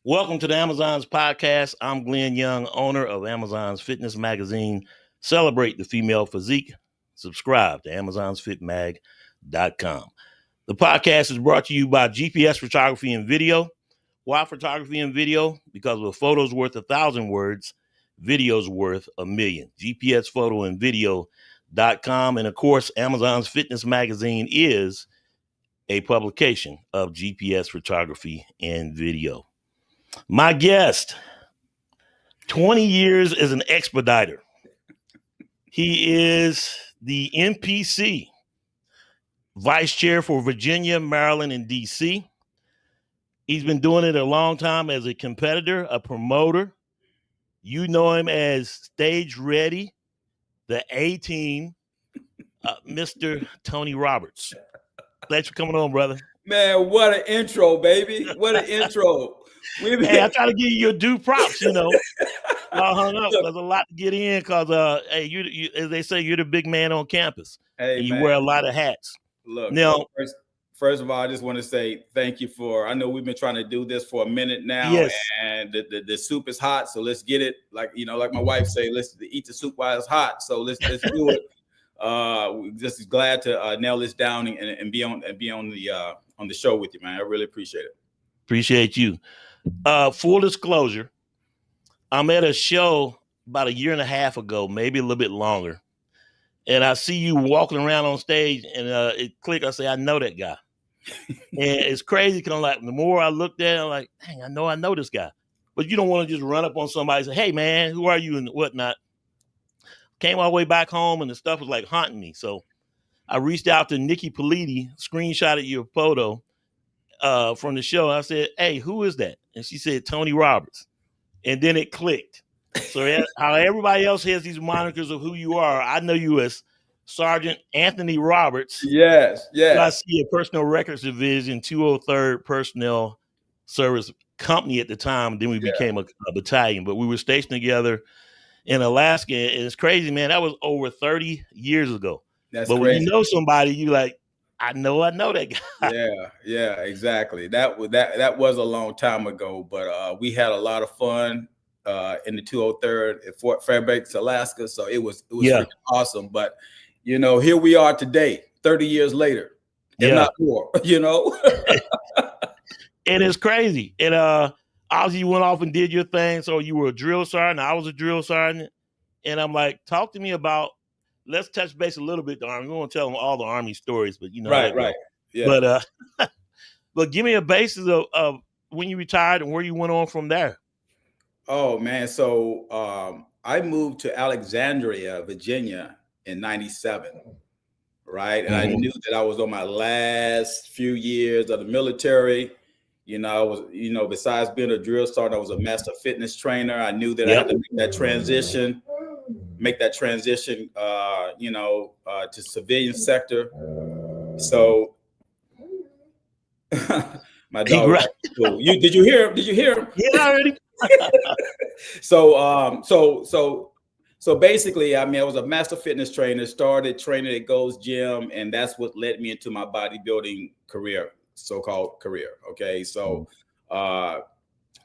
Welcome to the Amazon's podcast. I'm Glenn Young, owner of Amazon's Fitness Magazine. Celebrate the female physique. Subscribe to AmazonsFitMag.com. The podcast is brought to you by GPS Photography and Video. Why photography and video? Because a photo's worth 1,000 words, video's worth 1,000,000. GPSPhotoandVideo.com. And of course, Amazon's Fitness Magazine is a publication of GPS Photography and Video. My guest, 20 years as an expediter. He is the NPC, vice chair for Virginia, Maryland, and DC. He's been doing it a long time as a competitor, a promoter. You know him as Stage Ready, the A-Team, Mr. Tony Roberts. Thanks for coming on, brother. Man, what an intro, baby. What an intro. Hey, I try to give you your due props, you know. I hung up. There's a lot to get in because, hey, you, as they say, you're the big man on campus. Hey, and you wear a lot of hats. Look, now, first of all, I just want to say thank you for, I know we've been trying to do this for a minute now. Yes. And the soup is hot, so let's get it. Like, you know, like my wife say, let's eat the soup while it's hot. So let's do it. We're just glad to nail this down and be on the show with you, man. I really appreciate it. Appreciate you. Full disclosure, I'm at a show about a year and a half ago, maybe a little bit longer, and I see you walking around on stage, and it clicked. I say, I know that guy, and it's crazy because I'm like, the more I looked at it, I'm like, dang, I know this guy, but you don't want to just run up on somebody and say, hey man, who are you and whatnot. Came all the way back home, and the stuff was like haunting me, so I reached out to Nikki Politi, screenshotted your photo from the show. I said, hey, who is that? And she said, Tony Roberts. And then it clicked. So how everybody else has these monikers of who you are, I know you as Sergeant Anthony Roberts. Yes. So I see a Personal Records Division, 203rd Personnel Service Company at the time. Then we became a battalion. But we were stationed together in Alaska. And it's crazy, man. That was over 30 years ago. That's but crazy. When you know somebody, you like, I know that guy. Yeah, exactly. That was a long time ago, but we had a lot of fun in the 203rd at Fort Fairbanks, Alaska. So it was freaking awesome. But you know, here we are today, 30 years later, if not more. You know, and it's crazy. And obviously, you went off and did your thing. So you were a drill sergeant. I was a drill sergeant, and I'm like, talk to me about. Let's touch base a little bit. The Army. We won't tell them all the Army stories, but you know, right. Yeah. But give me a basis of when you retired and where you went on from there. Oh man, so I moved to Alexandria, Virginia, in '97, right? And I knew that I was on my last few years of the military. You know, I was, besides being a drill sergeant, I was a master fitness trainer. I knew that I had to make that transition. To civilian sector. So my dog. Cool. Did you hear him? Yeah, already. So basically, I mean, I was a master fitness trainer, started training at Gold's Gym, and that's what led me into my bodybuilding career, so-called career. Okay. So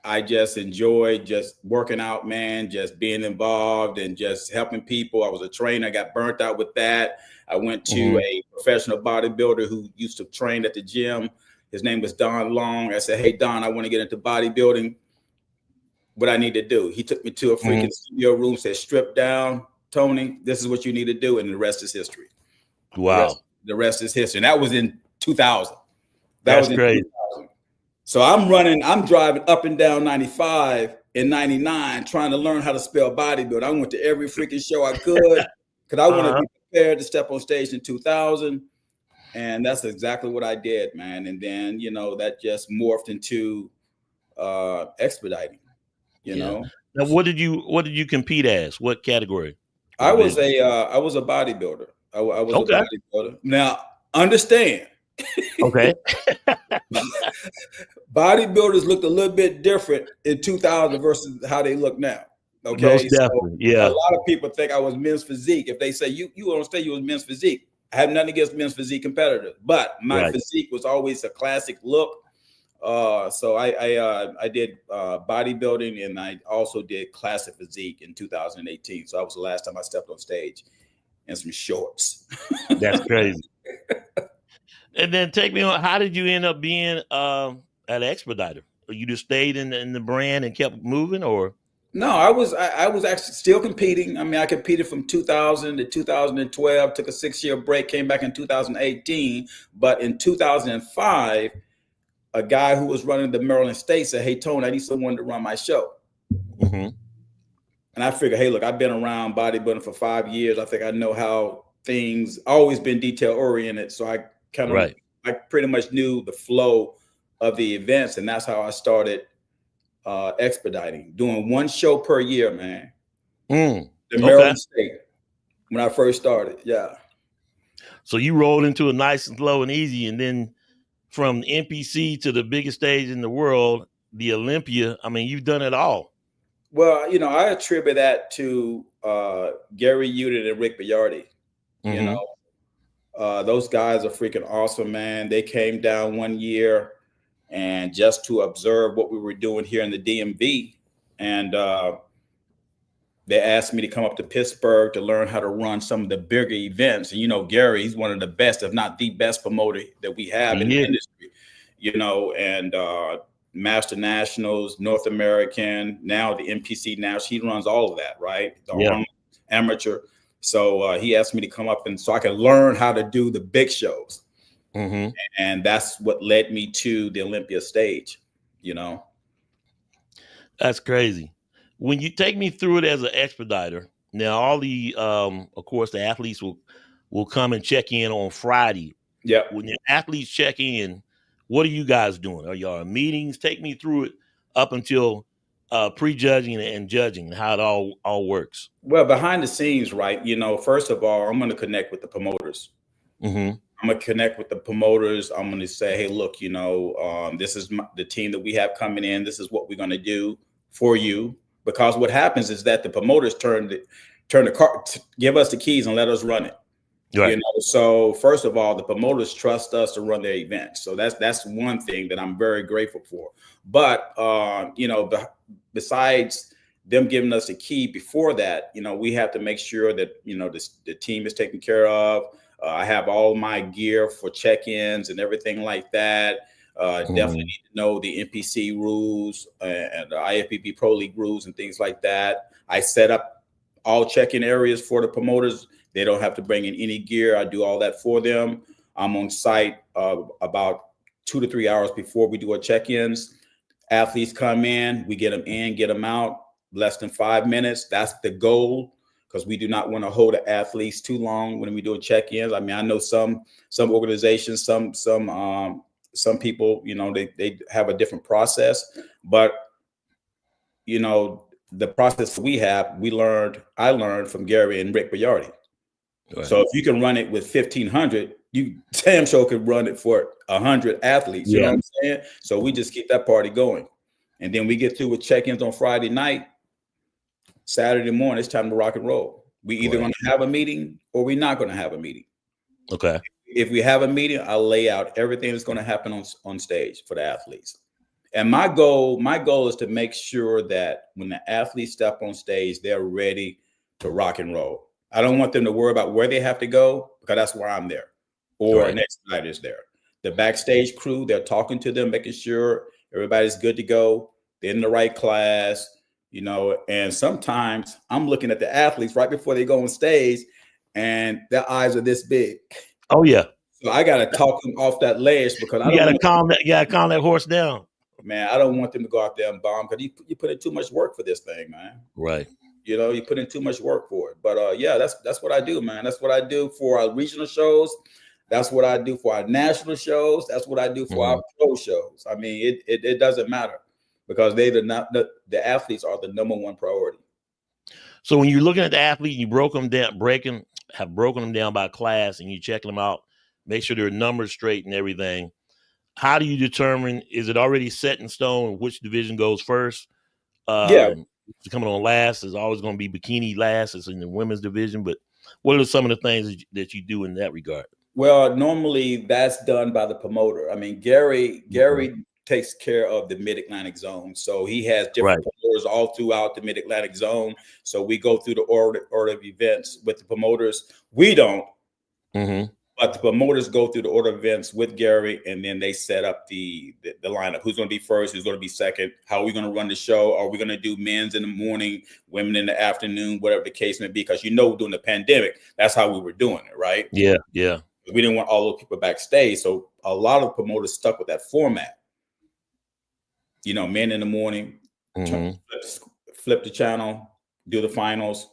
I just enjoyed just working out, man, just being involved and just helping people. I was a trainer. I got burnt out with that. I went to a professional bodybuilder who used to train at the gym. His name was Don Long. I said, hey, Don, I want to get into bodybuilding. What I need to do? He took me to a freaking studio room, said, strip down, Tony, this is what you need to do. And the rest is history. Wow. The rest is history. And that was in 2000. That's great. 2000. So I'm driving up and down 95 in 99, trying to learn how to spell bodybuilding. I went to every freaking show I could because I want to be prepared to step on stage in 2000. And that's exactly what I did, man. And then, that just morphed into expediting, you know. Now, what did you compete as? What category? I was a bodybuilder. I was a bodybuilder. Now, understand. Okay. Bodybuilders looked a little bit different in 2000 versus how they look now. Okay. Most definitely. Yeah. A lot of people think I was men's physique. If they say you on stage, you was men's physique. I have nothing against men's physique competitors, but my physique was always a classic look. So I did bodybuilding, and I also did classic physique in 2018. So that was the last time I stepped on stage in some shorts. That's crazy. And then take me on. How did you end up being an expediter? Or you just stayed in the brand and kept moving, or? No, I was actually still competing. I mean, I competed from 2000 to 2012, took a 6-year break, came back in 2018. But in 2005, a guy who was running the Maryland State said, "Hey, Tony, I need someone to run my show." Mm-hmm. And I figured, hey, look, I've been around bodybuilding for 5 years. I think I know how things always been detail oriented. So Right. I pretty much knew the flow of the events, and that's how I started expediting, doing one show per year, man. The Okay. Maryland State when I first started. Yeah. So you rolled into it nice and slow and easy, and then from NPC to the biggest stage in the world, the Olympia. I mean, you've done it all. Well, I attribute that to Gary Udit and Rick Bayardi. You Mm-hmm. know, those guys are freaking awesome, man. They came down one year and just to observe what we were doing here in the DMV, and they asked me to come up to Pittsburgh to learn how to run some of the bigger events. And Gary, he's one of the best, if not the best promoter that we have in the Yeah. industry. And Master Nationals, North American, now the NPC. Now she runs all of that, right? The Yeah. Arnold Amateur. So he asked me to come up and so I could learn how to do the big shows. Mm-hmm. And that's what led me to the Olympia stage. That's crazy. When you take me through it as an expediter, now all the of course the athletes will come and check in on Friday. Yep. When your athletes check in, what are you guys doing? Are y'all in meetings? Take me through it up until prejudging and judging, how it all works. Well, behind the scenes, right? First of all, I'm going to connect with the promoters. Mm-hmm. I'm going to connect with the promoters. I'm going to say, hey, look, this is the team that we have coming in. This is what we're going to do for you. Because what happens is that the promoters turn the car, give us the keys and let us run it. Right. So first of all, the promoters trust us to run their events. So that's one thing that I'm very grateful for. But besides them giving us the key before that, we have to make sure that the team is taken care of. I have all my gear for check-ins and everything like that. Definitely need to know the NPC rules and the IFBB Pro League rules and things like that. I set up all check-in areas for the promoters. They don't have to bring in any gear. I do all that for them. I'm on site about 2 to 3 hours before we do our check-ins. Athletes come in, we get them out, less than 5 minutes. That's the goal, because we do not want to hold the athletes too long when we do check-ins. I mean, I know some organizations, some people, they have a different process, but the process I learned from Gary and Rick Bayardi. Right. So if you can run it with 1,500, you damn sure could run it for 100 athletes. You know what I'm saying? So we just keep that party going. And then we get through with check-ins on Friday night. Saturday morning, it's time to rock and roll. We either going to have a meeting or we're not going to have a meeting. Okay. If we have a meeting, I'll lay out everything that's going to happen on stage for the athletes. And my goal is to make sure that when the athletes step on stage, they're ready to rock and roll. I don't want them to worry about where they have to go, because that's where I'm there, or an expediter is there. The backstage crew, they're talking to them, making sure everybody's good to go. They're in the right class, and sometimes I'm looking at the athletes right before they go on stage and their eyes are this big. Oh, yeah. So I got to talk them off that ledge, because I don't want to calm that horse down. Man, I don't want them to go out there and bomb, because you put in too much work for this thing, man. Right. You put in too much work for it. But yeah, that's what I do, man. That's what I do for our regional shows. That's what I do for our national shows. That's what I do for our pro shows. I mean, it doesn't matter, because the athletes are the number one priority. So when you're looking at the athlete, you broken them down by class, and you checking them out, make sure their numbers straight and everything. How do you determine, is it already set in stone which division goes first? Coming on last is always going to be bikini last. It's in the women's division, but what are some of the things that you do in that regard? Well, normally that's done by the promoter. I mean, Gary takes care of the Mid-Atlantic zone. So he has different promoters all throughout the Mid-Atlantic zone. So we go through the order of events with the promoters. We don't, but the promoters go through the order of events with Gary, and then they set up the lineup. Who's going to be first? Who's going to be second? How are we going to run the show? Are we going to do men's in the morning, women in the afternoon, whatever the case may be? Because during the pandemic, that's how we were doing it, right? Yeah, yeah. We didn't want all those people backstage, so a lot of promoters stuck with that format. Men in the morning, flip the channel, do the finals,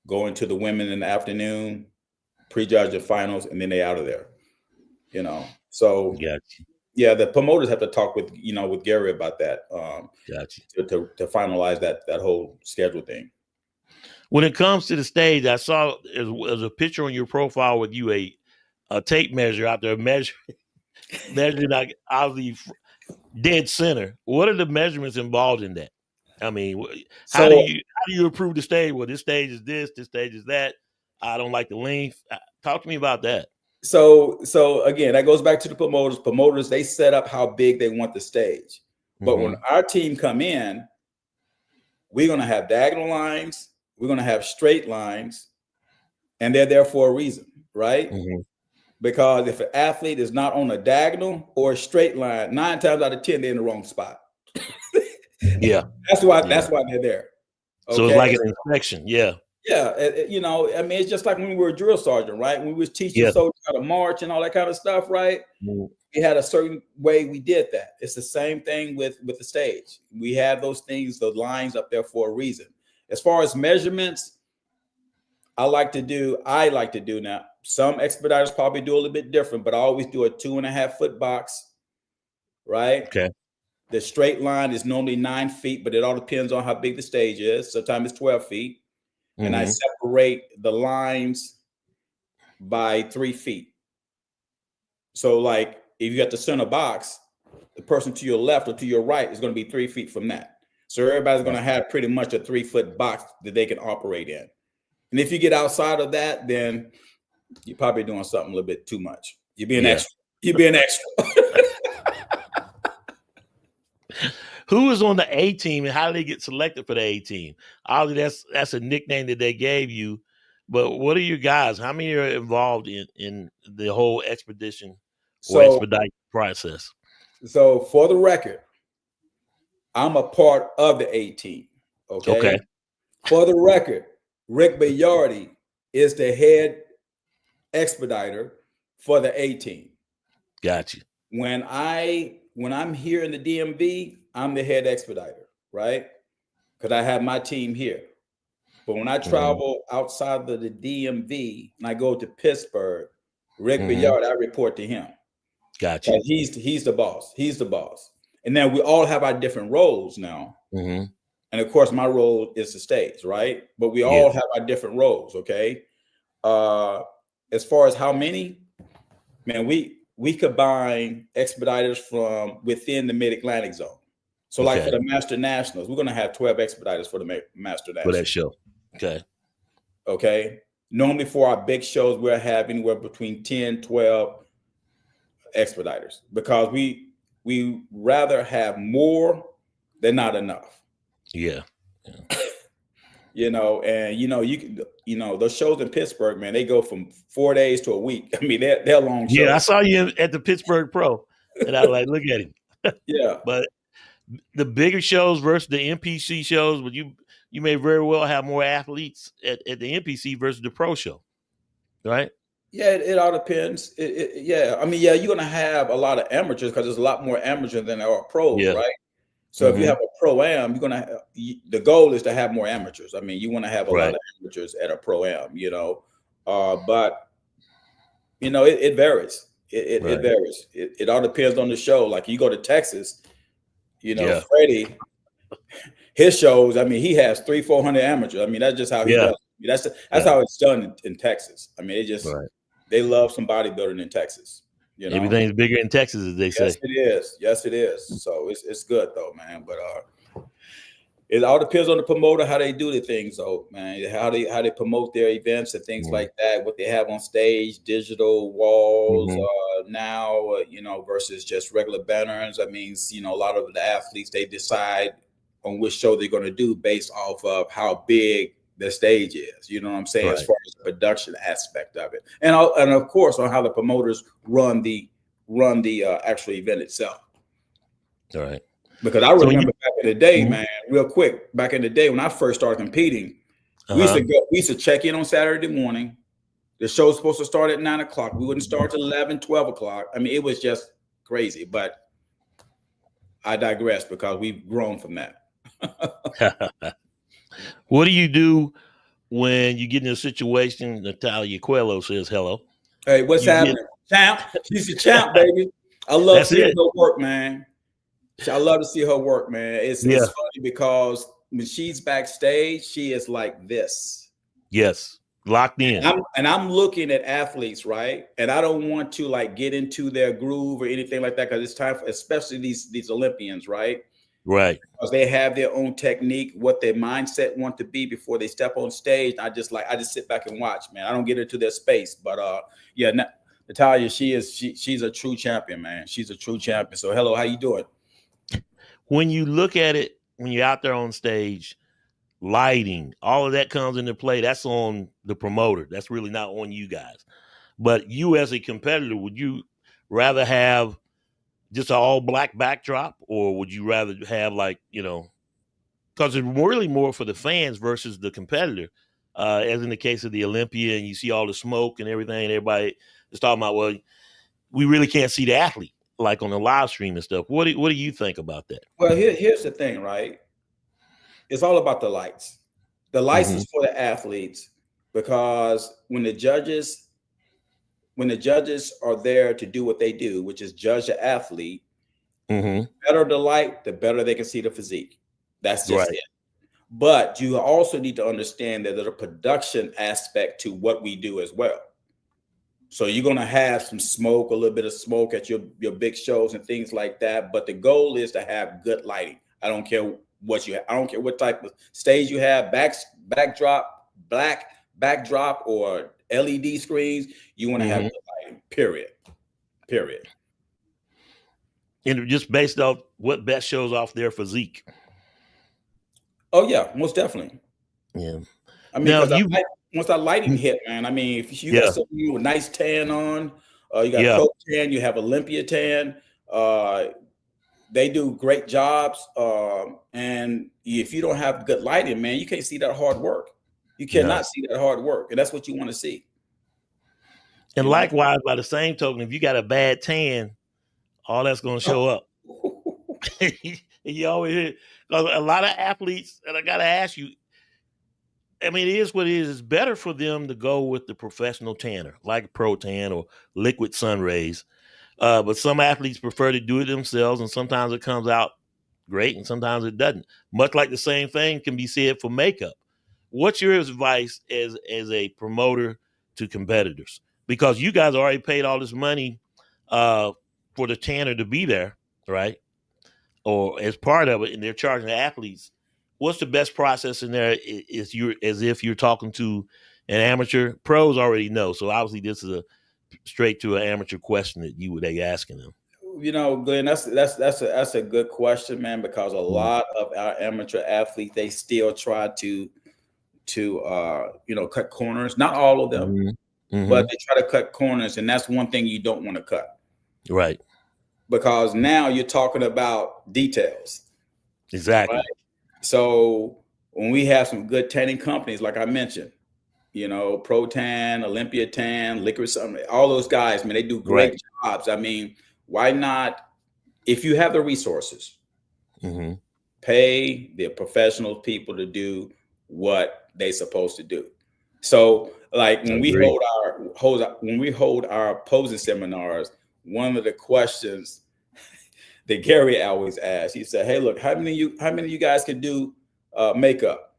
go into the women in the afternoon, prejudge the finals, and then they out of there. So yeah, the promoters have to talk with with Gary about that. To finalize that whole schedule thing. When it comes to the stage, I saw there's a picture on your profile with you a tape measure out there measuring out of the dead center. What are the measurements involved in that? I mean, how do you approve the stage? Well, this stage is this stage is that. I don't like the length. Talk to me about that. So again, that goes back to the promoters. Promoters, they set up how big they want the stage. But when our team come in, we're going to have diagonal lines. We're going to have straight lines, and they're there for a reason, right? Because if an athlete is not on a diagonal or a straight line, 9 times out of 10, they're in the wrong spot. Yeah. That's why they're there. Okay? So it's like an inspection. Yeah. Yeah. I mean, it's just like when we were a drill sergeant, right? When we was teaching soldiers how to march and all that kind of stuff, right? We had a certain way we did that. It's the same thing with the stage. We have those things, those lines up there for a reason. As far as measurements, I like to do now. Some expediters probably do a little bit different, but I always do a 2.5 foot box, right? Okay. The straight line is normally 9 feet, but it all depends on how big the stage is. Sometimes it's 12 feet. And I separate the lines by 3 feet. So like if you got the center box, the person to your left or to your right is going to be 3 feet from that. So everybody's going to have pretty much a 3 foot box that they can operate in. And if you get outside of that, then you're probably doing something a little bit too much. You're being extra. You're being extra. Who is on the A team and how do they get selected for the A team? Obviously, that's a nickname that they gave you. But what are you guys? How many are involved in the whole expedition or expedite process? So for the record, I'm a part of the A team. Okay. For the record, Rick Bayardi is the head expediter for the A team. Gotcha. When I'm here in the DMV, I'm the head expediter, right? Because I have my team here. But when I travel outside of the DMV and I go to Pittsburgh, Rick Bayard, I report to him. Gotcha. He's the boss. He's the boss. And then we all have our different roles now. And of course, my role is the stage, right? But we all have our different roles, okay? As far as how many, man, we combine expediters from within the Mid-Atlantic zone. So like for the Master Nationals, we're going to have 12 expediters for the Master Nationals. For that show. Okay. Normally for our big shows, we're between 10, 12 expediters because we rather have more than not enough. Yeah. Those shows in Pittsburgh, man, they go from 4 days to a week. I mean, they're long shows. Yeah, I saw you at the Pittsburgh Pro, and I was like, look at him. Yeah. But the bigger shows versus the NPC shows, but you may very well have more athletes at the NPC versus the pro show, right? Yeah, it all depends. I mean, you're going to have a lot of amateurs because there's a lot more amateurs than there are pros, right? So if you have a pro-am, the goal is to have more amateurs. I mean, you want to have a lot of amateurs at a pro-am, but it varies. It varies. It all depends on the show. Like you go to Texas, Freddie, his shows, I mean, he has 300-400 amateurs. I mean, that's just how he does. That's how it's done in Texas. I mean, they love some bodybuilding in Texas. Everything's bigger in Texas, as they say. Yes, it is. Yes, it is. So it's good though, man. But it all depends on the promoter, how they do the things, though, man. How they promote their events and things like that. What they have on stage, digital walls, now, versus just regular veterans. I mean, a lot of the athletes, they decide on which show they're going to do based off of how big the stage is. You know what I'm saying? As Right. far as the production aspect of it, and of course on how the promoters run the actual event itself. All right. Because I So when remember back in the day, you, man, real quick, back in the day when I first started competing, we uh-huh. used to check in on Saturday morning. The show was supposed to start at 9 o'clock. We wouldn't start till 11, 12 o'clock. I mean, it was just crazy, but I digress because we've grown from that. What do you do when you get in a situation? Natalia Coelho says hello. Hey, what's You get happening? Champ. She's a champ, baby. I love that's seeing it. her work, man. I love to see her work, man. It's Yeah. funny because when she's backstage, she is like this. Yes. Locked in. I'm looking at athletes, right? And I don't want to like get into their groove or anything like that because it's time for, especially these Olympians, right? Right. Because they have their own technique, what their mindset want to be before they step on stage. I just sit back and watch, man. I don't get into their space, but yeah, Natalia, she's a true champion, man. She's a true champion. So hello, how you doing? When you look at it, when you're out there on stage, lighting, all of that comes into play. That's on the promoter. That's really not on you guys. But you as a competitor, would you rather have just an all black backdrop, or would you rather have because it's really more for the fans versus the competitor, as in the case of the Olympia, and you see all the smoke and everything, and everybody is talking about, well, we really can't see the athlete like on the live stream and stuff. What do you think about that? Well, here's the thing, right? It's all about the lights. The lights is for the athletes because when the judges are there to do what they do, which is judge the athlete, the better the light, the better they can see the physique. That's just it. But you also need to understand that there's a production aspect to what we do as well. So you're going to have some smoke, a little bit of smoke at your big shows and things like that. But the goal is to have good lighting. I don't care I don't care what type of stage you have, backdrop, black backdrop, or LED screens. You want to have good lighting, period. And just based off what best shows off their physique. Oh yeah, most definitely. Yeah. I mean, once that lighting hit, man. I mean, if you got something with nice tan on, you got pro tan, you have Olympia tan. They do great jobs. And if you don't have good lighting, man, you can't see that hard work. You cannot see that hard work, and that's what you want to see. And likewise, by the same token, if you got a bad tan, all that's going to show up. You always hear, because a lot of athletes, and I got to ask you, I mean, it is what it is. It's better for them to go with the professional tanner, like Pro Tan or Liquid Sun Rays. But some athletes prefer to do it themselves, and sometimes it comes out great, and sometimes it doesn't. Much like the same thing can be said for makeup. What's your advice as a promoter to competitors? Because you guys already paid all this money for the tanner to be there, right? Or as part of it, and they're charging the athletes. What's the best process in there? Is as if you're talking to an amateur? Pros already know, so obviously this is a straight to an amateur question that they asking them. Glenn, that's a good question, man, because a lot of our amateur athletes, they still try to cut corners. Not all of them, but they try to cut corners, and that's one thing you don't want to cut. Right. Because now you're talking about details. Exactly. Right? So when we have some good tanning companies, like I mentioned, Pro Tan, Olympia Tan, Liquid Sun, all those guys, man, they do great jobs. I mean, why not, if you have the resources, pay the professional people to do what they're supposed to do. So like when we hold our posing seminars, one of the questions that Gary always asks, he said, "Hey, look, how many of you guys can do makeup?"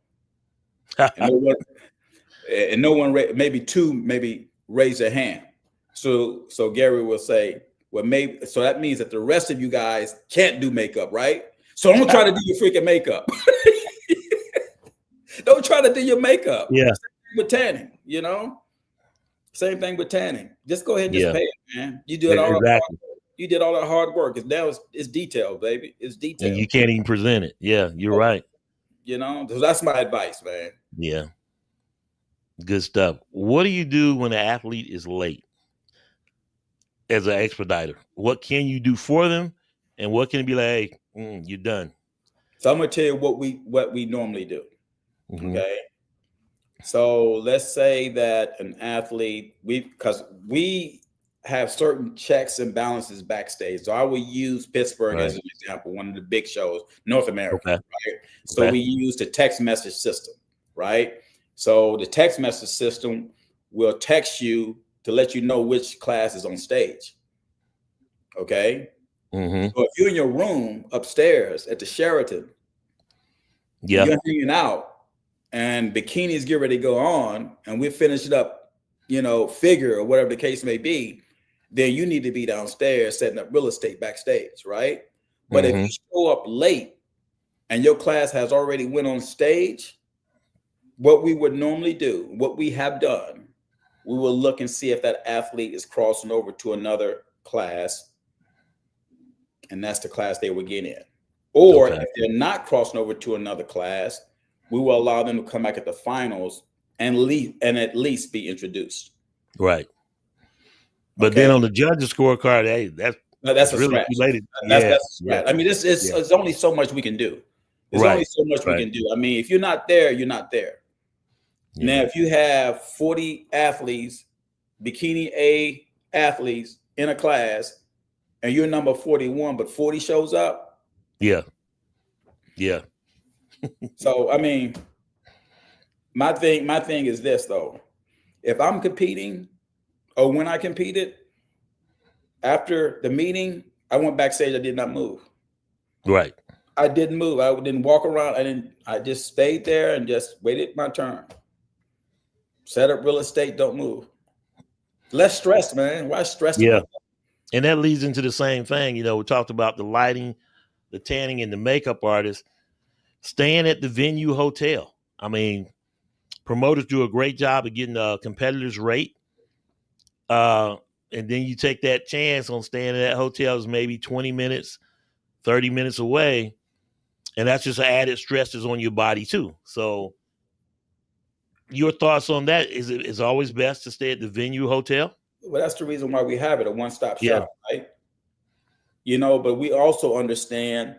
And no one, maybe two, maybe raise their hand. So Gary will say, "Well, maybe so that means that the rest of you guys can't do makeup, right? So don't try to do your freaking makeup. Don't try to do your makeup. Yeah, with tanning, Same thing with tanning. Just go ahead and just Yeah, pay it, man. You did all exactly. you did all that hard work. It's now it's detailed, baby. It's And detailed. you can't even present it. Yeah, you're right. You know, so that's my advice, man. Yeah, good stuff. What do you do when an athlete is late as an expediter? What can you do for them, and what can be like? Hey, you're done. So I'm gonna tell you what we normally do. Mm-hmm. Okay. So let's say that an athlete, because we have certain checks and balances backstage. So I will use Pittsburgh as Right. an example, one of the big shows, North America, Okay. right? So Okay. we use the text message system, right? So the text message system will text you to let you know which class is on stage. Okay. Mm-hmm. So if you're in your room upstairs at the Sheraton and Yeah. you're hanging out and bikinis get ready to go on and we're finishing up, figure or whatever the case may be, then you need to be downstairs setting up real estate backstage, right? But if Mm-hmm. you show up late and your class has already went on stage, what we would normally do, what we have done, we will look and see if that athlete is crossing over to another class, and that's the class they would get in. Or Okay. if they're not crossing over to another class, we will allow them to come back at the finals and leave and at least be introduced. Right. But then Okay. on the judges scorecard, hey, That's it's a really scratch. too late. That's Yeah. a Yeah. scratch. I mean, this is Yeah. there's only so much we can do. There's only Right. so much we Right. can do. I mean, if you're not there, you're not there. Yeah. Now, if you have 40 athletes, bikini A athletes in a class, and you're number 41, but 40 shows up. Yeah. Yeah. So I mean, my thing is this though. If I'm competing or when I competed, after the meeting, I went backstage, I did not move. Right. I didn't move. I didn't walk around. I just stayed there and just waited my turn. Set up real estate, don't move. Less stress, man. Why stress Yeah. about that? And that leads into the same thing. We talked about the lighting, the tanning, and the makeup artist staying at the venue hotel. I mean, promoters do a great job of getting a competitor's rate. And then you take that chance on staying at that hotel is maybe 20 minutes, 30 minutes away. And that's just added stress is on your body too. So your thoughts on that? Is it is always best to stay at the venue hotel? Well, that's the reason why we have it, a one-stop Yeah. shop, right? But we also understand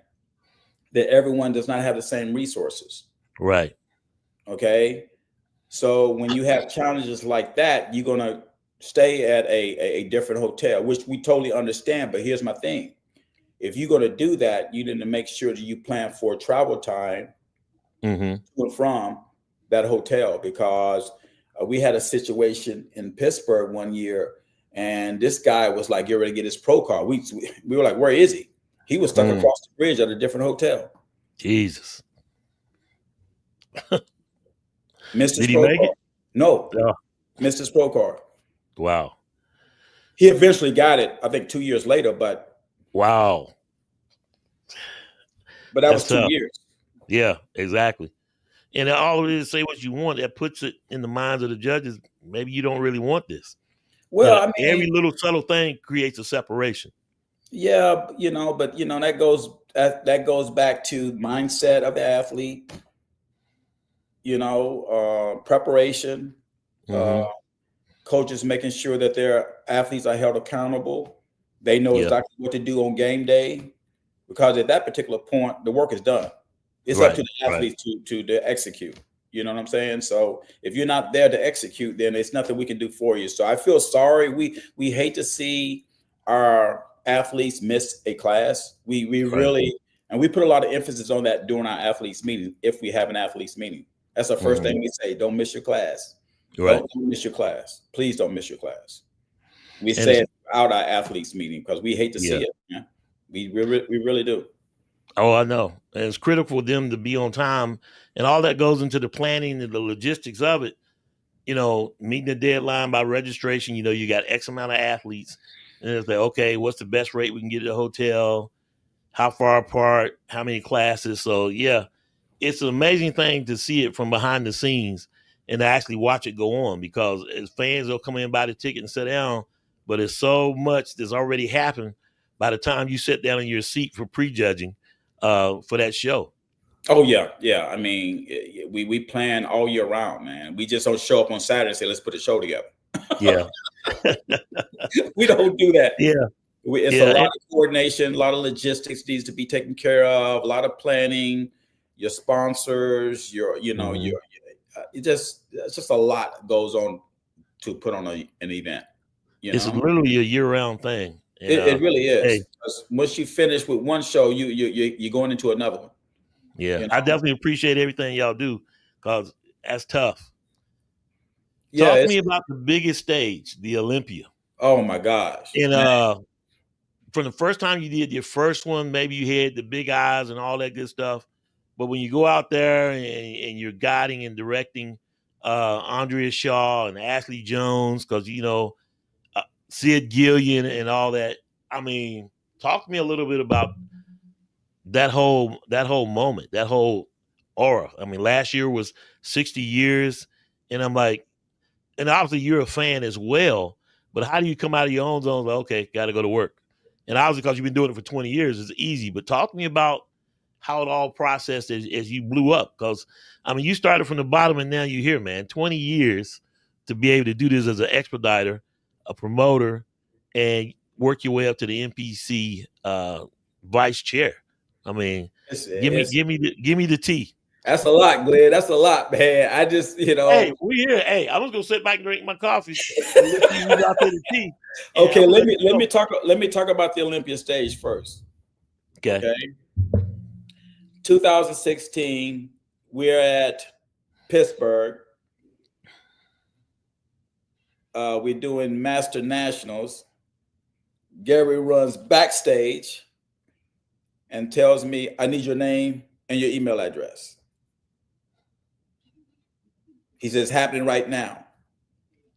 that everyone does not have the same resources. Right. Okay. So when you have challenges like that, you're gonna stay at a different hotel, which we totally understand. But here's my thing. If you're gonna do that, you need to make sure that you plan for travel time Mm-hmm. to and from that hotel because we had a situation in Pittsburgh one year, and this guy was like, "You're ready to get his pro car." We were like, "Where is he?" He was stuck across the bridge at a different hotel. Jesus. Missed his Did he pro make car. it? No, Oh, missed his pro car. wow. He eventually got it, I think 2 years later, but Wow. that was That's two tough. years. Yeah, exactly. And all it is, say what you want. That puts it in the minds of the judges. Maybe you don't really want this. Well, I Every mean, little subtle thing creates a separation. yeah, but that goes back to mindset of the athlete, preparation, uh, Mm-hmm. coaches making sure that their athletes are held accountable. They know Yeah. exactly what to do on game day because at that particular point, the work is done. It's up Right. to the Right. athlete to execute. You know what I'm saying? So if you're not there to execute, then it's nothing we can do for you. So I feel sorry. We hate to see our athletes miss a class. We Right. really and we put a lot of emphasis on that during our athletes meeting. If we have an athletes meeting, that's the first Mm-hmm. thing we say: don't miss your class. Right. Don't miss your class. Please don't miss your class. We And say it's, it out our athletes meeting because we hate to yeah. see it. Yeah. We really do. Oh, I know. And it's critical for them to be on time, and all that goes into the planning and the logistics of it. Meeting the deadline by registration. You got X amount of athletes, and it's like, okay, what's the best rate we can get at a hotel? How far apart? How many classes? So yeah, it's an amazing thing to see it from behind the scenes. and to actually watch it go on, because as fans they'll come in, buy the ticket and sit down, but it's so much that's already happened by the time you sit down in your seat for prejudging for that show. Oh yeah. I mean, we plan all year round, man. We just don't show up on Saturday and say let's put a show together. Yeah. We don't do that. Yeah. It's a lot of coordination, a lot of logistics needs to be taken care of, a lot of planning, your sponsors, it's just a lot goes on to put on an event. It's literally a year-round thing. And, it really is. Hey, once you finish with one show, you're going into another one. Yeah, I definitely appreciate everything y'all do, because that's tough. Yeah, Talk to me about the biggest stage, the Olympia. Oh my gosh! And from the first time you did your first one, maybe you had the big eyes and all that good stuff, but when you go out there and you're guiding and directing Andrea Shaw and Ashley Jones, because Sid Gillian and all that. I mean, talk to me a little bit about that whole moment, that whole aura. I mean, last year was 60 years, and I'm like, and obviously you're a fan as well, but how do you come out of your own zone? Like, okay, got to go to work. And obviously, because you've been doing it for 20 years, it's easy. But talk to me about how it all processed as you blew up. Because, I mean, you started from the bottom and now you're here, man. 20 years to be able to do this as an expediter, a promoter, and work your way up to the NPC vice chair. I mean, give me the tea. That's a lot, Glenn. That's a lot, man. I just, Hey, we here. Hey, I was gonna sit back and drink my coffee. And listen to you out there the tea. Okay, let me talk about the Olympia stage first. Okay. 2016, we're at Pittsburgh. We're doing Master Nationals. Gary runs backstage and tells me, I need your name and your email address. He says, happening right now.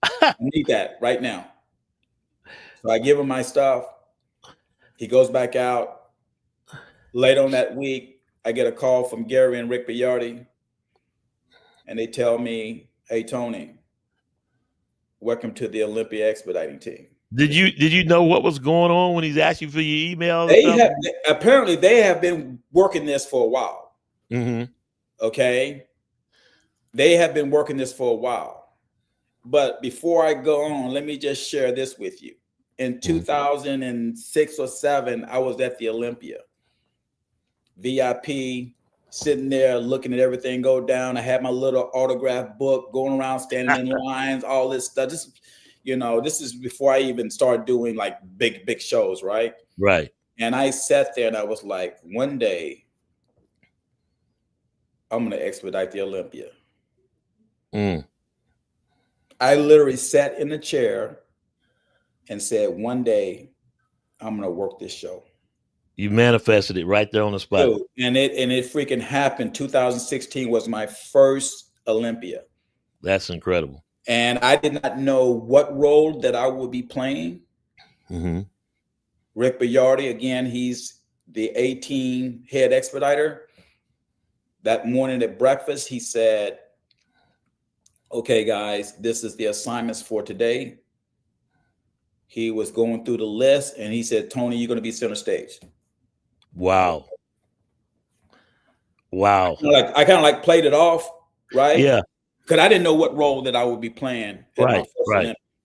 I need that right now. So I give him my stuff. He goes back out. Later on that week, I get a call from Gary and Rick Biardi, and they tell me, hey, Tony, welcome to the Olympia expediting team. Did you know what was going on when he's asking for your email? Apparently they have been working this for a while. Mm-hmm. Okay. They have been working this for a while. But before I go on, let me just share this with you. In 2006 or 7, I was at the Olympia. VIP, sitting there looking at everything go down. I had my little autograph book, going around standing in lines, all this stuff. This is before I even started doing like big shows, right? Right. And I sat there and I was like, one day I'm going to expedite the Olympia. I literally sat in a chair and said, one day I'm going to work this show. You manifested it right there on the spot. Dude, and it freaking happened. 2016 was my first Olympia. That's incredible. And I did not know what role that I would be playing. Mm-hmm. Rick Biardi, again, he's the 18 head expediter. That morning at breakfast, he said, okay, guys, this is the assignments for today. He was going through the list and he said, Tony, you're going to be center stage. Wow. Wow. I kind of like played it off, right? Yeah. Because I didn't know what role that I would be playing. Right.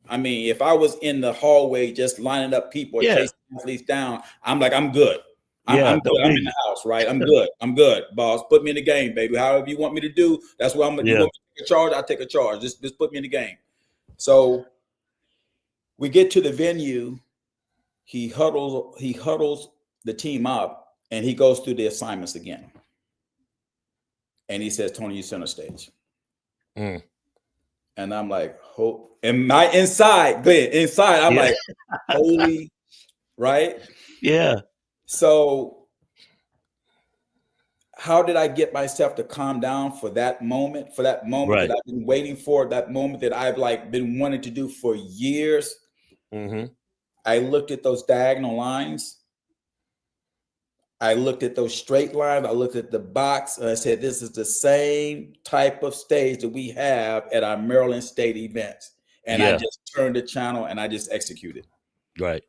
I mean, if I was in the hallway just lining up people, chasing athletes down, I'm like, I'm good. I'm good. I'm in the house, right? I'm good. I'm good, boss. Put me in the game, baby. However you want me to do, that's what I'm going to do. You want me to take a charge? I'll take a charge. Just put me in the game. So we get to the venue. He huddles the team up, and he goes through the assignments again. And he says, Tony, you center stage. And I'm like, and my inside, I'm like, holy, right? Yeah. So how did I get myself to calm down for that moment that I've been waiting for, that moment that I've like been wanting to do for years? I looked at those diagonal lines. I looked at those straight lines. I looked at the box, and I said, "This is the same type of stage that we have at our Maryland State events." And I Yeah. just turned the channel and I just executed. Right.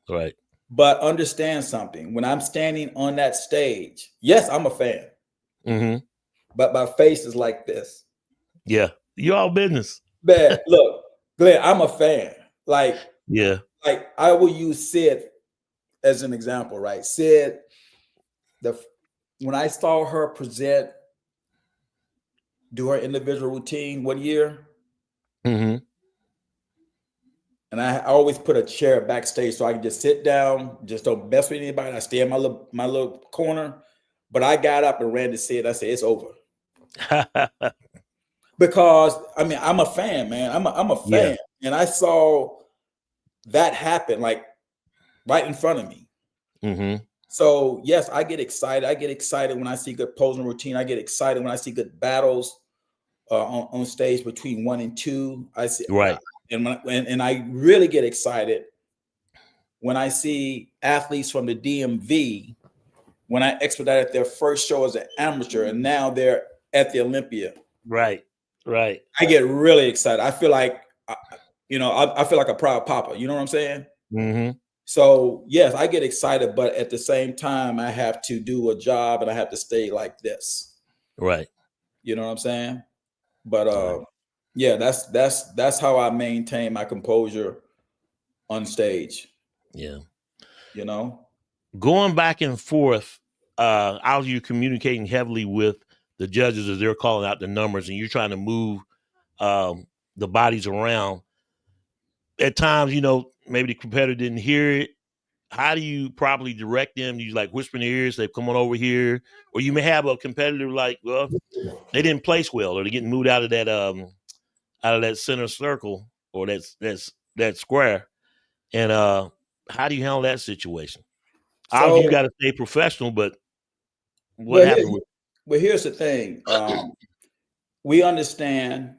Right. But understand something: when I'm standing on that stage, yes, I'm a fan, Mm-hmm. but my face is like this. Yeah. You all business. Man, look, Glenn, I'm a fan. Yeah. Like I will use Sid as an example, right? Sid, the when I saw her present, do her individual routine one year, Mm-hmm. and I always put a chair backstage so I can just sit down, just don't mess with anybody. I stay in my little corner. But I got up and ran to Sid. I said, "It's over." Because I mean, I'm a fan, man. I'm a Yeah. fan, and I saw that happen like right in front of me. Mm-hmm. So yes, I get excited. I get excited when I see good posing routine. I get excited when I see good battles on stage between 1 and 2. I see, Right. and I really get excited when I see athletes from the DMV when I expedited their first show as an amateur, and now they're at the Olympia. Right. Right. I get really excited. I feel like, I feel like a proud papa. You know what I'm saying? Mm-hmm. So yes, I get excited, but at the same time, I have to do a job and I have to stay like this. Right. You know what I'm saying? But Right. yeah, that's how I maintain my composure on stage. Yeah. You know? Going back and forth, how you communicating heavily with the judges as they're calling out the numbers and you're trying to move the bodies around. At times, maybe the competitor didn't hear it. How do you properly direct them? You like whisper in their ears, they come on over here, or you may have a competitor like, well, they didn't place well, or they're getting moved out of that center circle or that square. And how do you handle that situation? Obviously, you So, got to stay professional, but what well, here, happened with? well, here's the thing. We understand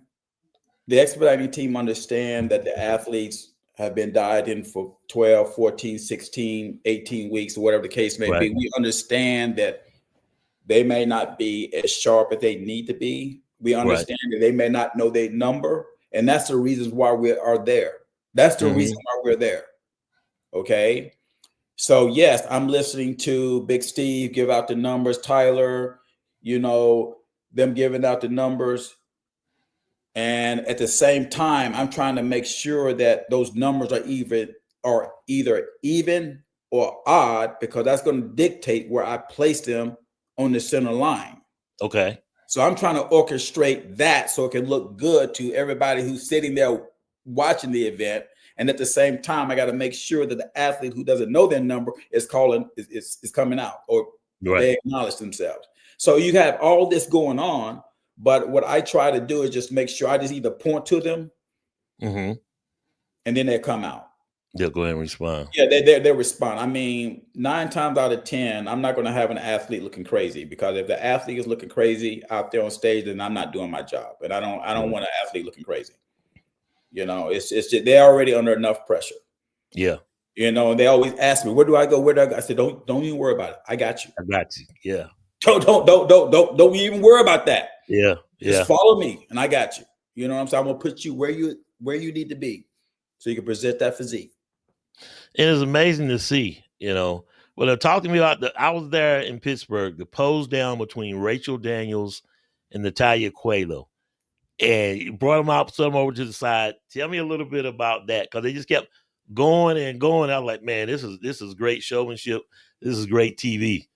the expediting team understand that the athletes have been dieting for 12, 14, 16, 18 weeks, or whatever the case may Right, be. We understand that they may not be as sharp as they need to be. We right, understand that they may not know their number. And that's the reasons why we are there. That's the reason hmm why we're there. Okay. So, yes, I'm listening to Big Steve give out the numbers, Tyler, them giving out the numbers. And at the same time, I'm trying to make sure that those numbers are either even or odd, because that's going to dictate where I place them on the center line. Okay, So I'm trying to orchestrate that so it can look good to everybody who's sitting there watching the event. And at the same time, I got to make sure that the athlete who doesn't know their number is coming out, or right, they acknowledge themselves. So you have all this going on. But what I try to do is just make sure I just either point to them hmm and then they come out. they'll go ahead and respond. Yeah, they respond. I mean, 9 times out of 10, I'm not going to have an athlete looking crazy, because if the athlete is looking crazy out there on stage, then I'm not doing my job, and I don't Right. want an athlete looking crazy. It's just, they're already under enough pressure. Yeah, They always ask me, where do I go? Where do I go? I said, don't even worry about it. I got you. I got you. Yeah, Don't even worry about that. yeah, Just yeah. follow me, and I got you. You know what I'm saying? I'm gonna put you where you need to be, so you can present that physique. It is amazing to see. Well, talk to me about I was there in Pittsburgh, the pose down between Rachel Daniels and Natalia Coelho. And you brought them out, some over to the side. Tell me a little bit about that, because they just kept going and going. I was like, man, this is great showmanship. This is great TV.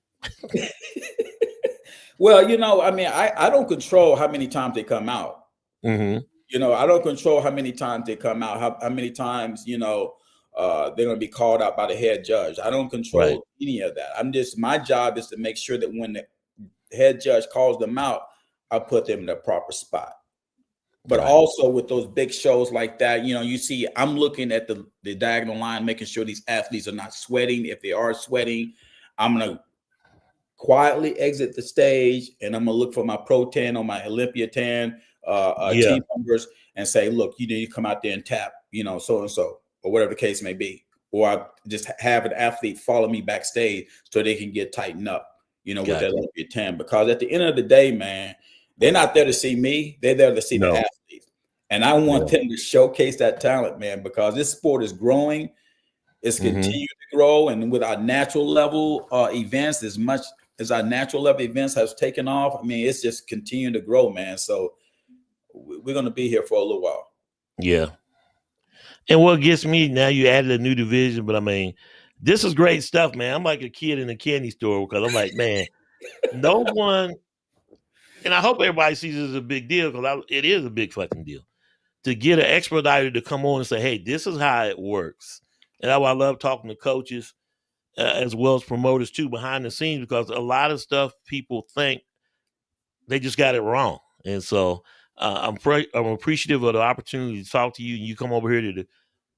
Well, I mean, I don't control how many times they come out. Mm-hmm. I don't control how many times they come out, how many times, they're going to be called out by the head judge. I don't Right, control any of that. My job is to make sure that when the head judge calls them out, I put them in the proper spot. But right, also with those big shows like that, you see, I'm looking at the diagonal line, making sure these athletes are not sweating. If they are sweating, I'm going to quietly exit the stage, and I'm going to look for my Pro 10 or my Olympia 10 yeah, team members and say, look, you need to come out there and tap, so and so, or whatever the case may be. or I just have an athlete follow me backstage so they can get tightened up, with Gotcha. that Olympia 10. Because at the end of the day, man, they're not there to see me. They're there to see the No. athletes. And I want them to showcase that talent, man, because this sport is growing. It's continuing to grow. And with our natural level events, as much as our natural level events has taken off, I mean, it's just continuing to grow, man. So we're going to be here for a little while. Yeah. And what gets me now, you added a new division, but I mean, this is great stuff, man. I'm like a kid in a candy store because I'm like, man, no one, and I hope everybody sees this as a big deal because it is a big fucking deal to get an expediter to come on and say, hey, this is how it works. And that's why I love talking to coaches as well as promoters too behind the scenes, because a lot of stuff people think they just got it wrong. And so I'm appreciative of the opportunity to talk to you, and you come over here to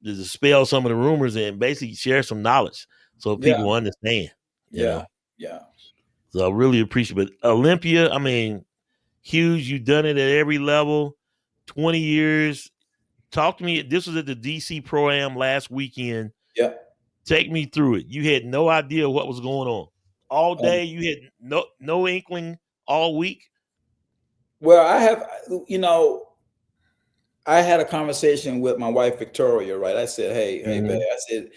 dispel some of the rumors and basically share some knowledge so people understand. You know? Yeah. So I really appreciate it. But Olympia, I mean, huge. You've done it at every level, 20 years. Talk to me. This was at the DC Pro-Am last weekend. Yeah. Take me through it. You had no idea what was going on. All day, you had no inkling all week. Well, I have, I had a conversation with my wife, Victoria, right? I said, hey, babe, I said,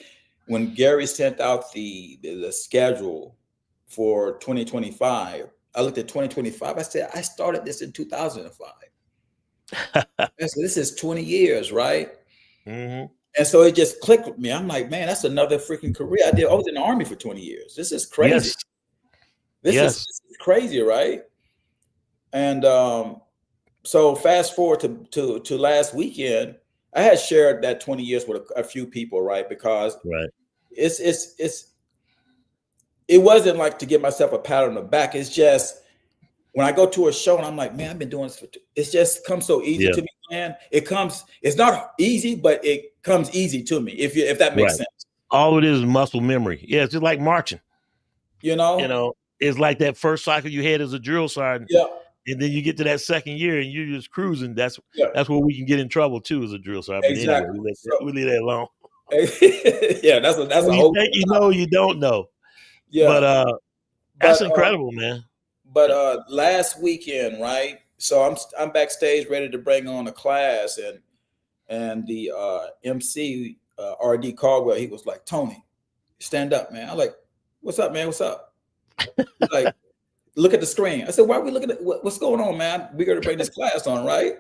when Gary sent out the schedule for 2025, I looked at 2025. I said, I started this in 2005. I said, this is 20 years, right? And so it just clicked with me. I'm like, man, that's another freaking career. I was in the Army for 20 years. This is crazy. This is crazy, right? And so fast forward to last weekend, I had shared that 20 years with a few people, right? Because it wasn't like to give myself a pat on the back. It's just when I go to a show and I'm like, man, I've been doing this it's just comes so easy to me, man. It's not easy, but it comes easy to me, if that makes sense. All it is muscle memory. Yeah, it's just like marching. You know, it's like that first cycle you had as a drill sergeant. Yeah. And then you get to that second year and you're just cruising. That's where we can get in trouble too as a drill sergeant. Exactly. But anyway, we leave that alone. Yeah, that's a whole thing. You don't know. Yeah. But that's incredible, man. But last weekend, right? So I'm backstage ready to bring on a class, and the MC RD Caldwell, he was like, Tony, stand up, man. I'm like, what's up, man? What's up? He's like, look at the screen. I said, why are we looking at what's going on, man? We got to bring this class on, right?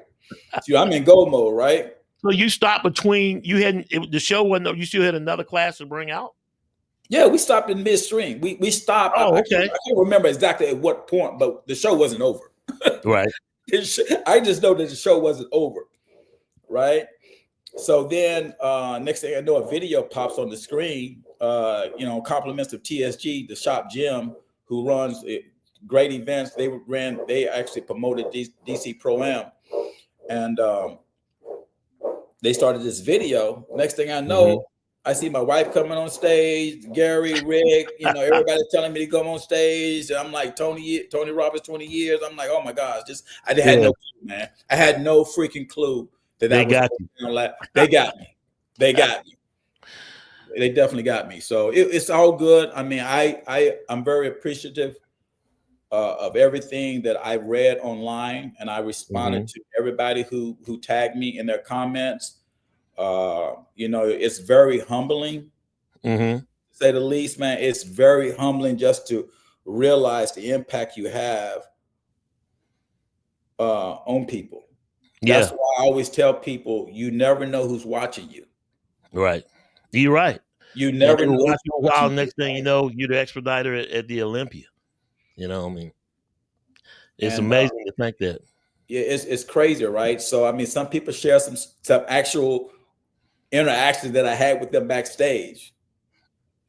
So I'm in go mode, right? So you stopped between the show wasn't. You still had another class to bring out. Yeah, we stopped in midstream. We stopped. Oh, okay. I can't remember exactly at what point, but the show wasn't over. Right. I just know that the show wasn't over. Right. So then next thing I know, a video pops on the screen, compliments of TSG, the shop gym, who runs great events. They actually promoted DC Pro-Am. And they started this video. Next thing I know, I see my wife coming on stage, Gary, Rick, everybody telling me to come on stage. And I'm like, Tony Roberts, 20 years. I'm like, oh my gosh, I had no clue, man. I had no freaking clue that they got you. They got me. They got me. They definitely got me. So it's all good. I mean, I'm very appreciative of everything that I read online, and I responded to everybody who tagged me in their comments. It's very humbling, to say the least, man. It's very humbling just to realize the impact you have on people. That's why I always tell people, you never know who's watching you. Right. You're right. You never know. Watch you a while. Next thing you know, you're the expediter at the Olympia. I mean, it's amazing to think that. Yeah, it's crazy, right? So I mean, some people share some actual interactions that I had with them backstage.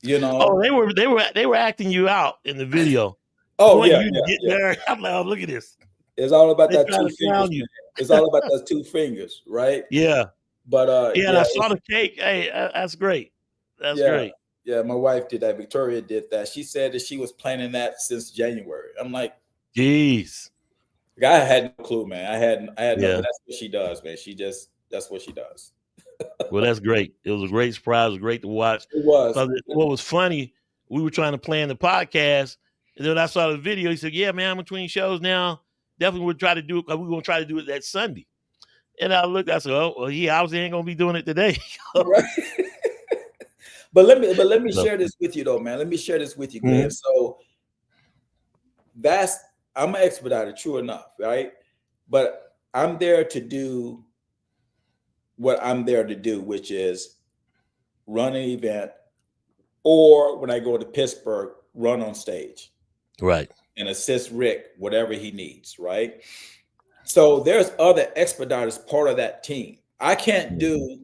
Oh, they were acting you out in the video. Oh yeah, there. I'm like, oh, look at this. It's all about that 2 fingers. It's all about those 2 fingers, right? Yeah. But and I saw the cake. Hey, that's great. That's great. Yeah, my wife did that. Victoria did that. She said that she was planning that since January. I'm like, jeez. I had no clue, man. I had no. That's what she does, man. That's what she does. Well, that's great. It was a great surprise. It was great to watch. It was. What was funny, we were trying to plan the podcast, and then I saw the video. He said, "Yeah, man, I'm between shows now. Definitely would try to do it. We're gonna try to do it that Sunday." And I looked. I said, "Oh, well, he obviously ain't gonna be doing it today." Right. But let me share this with you though, man. Let me share this with you, Glenn. So I'm an expediter, true enough, right? But I'm there to do what I'm there to do, which is run an event, or when I go to Pittsburgh, run on stage. Right. And assist Rick, whatever he needs, right? So there's other expediters part of that team. I can't do,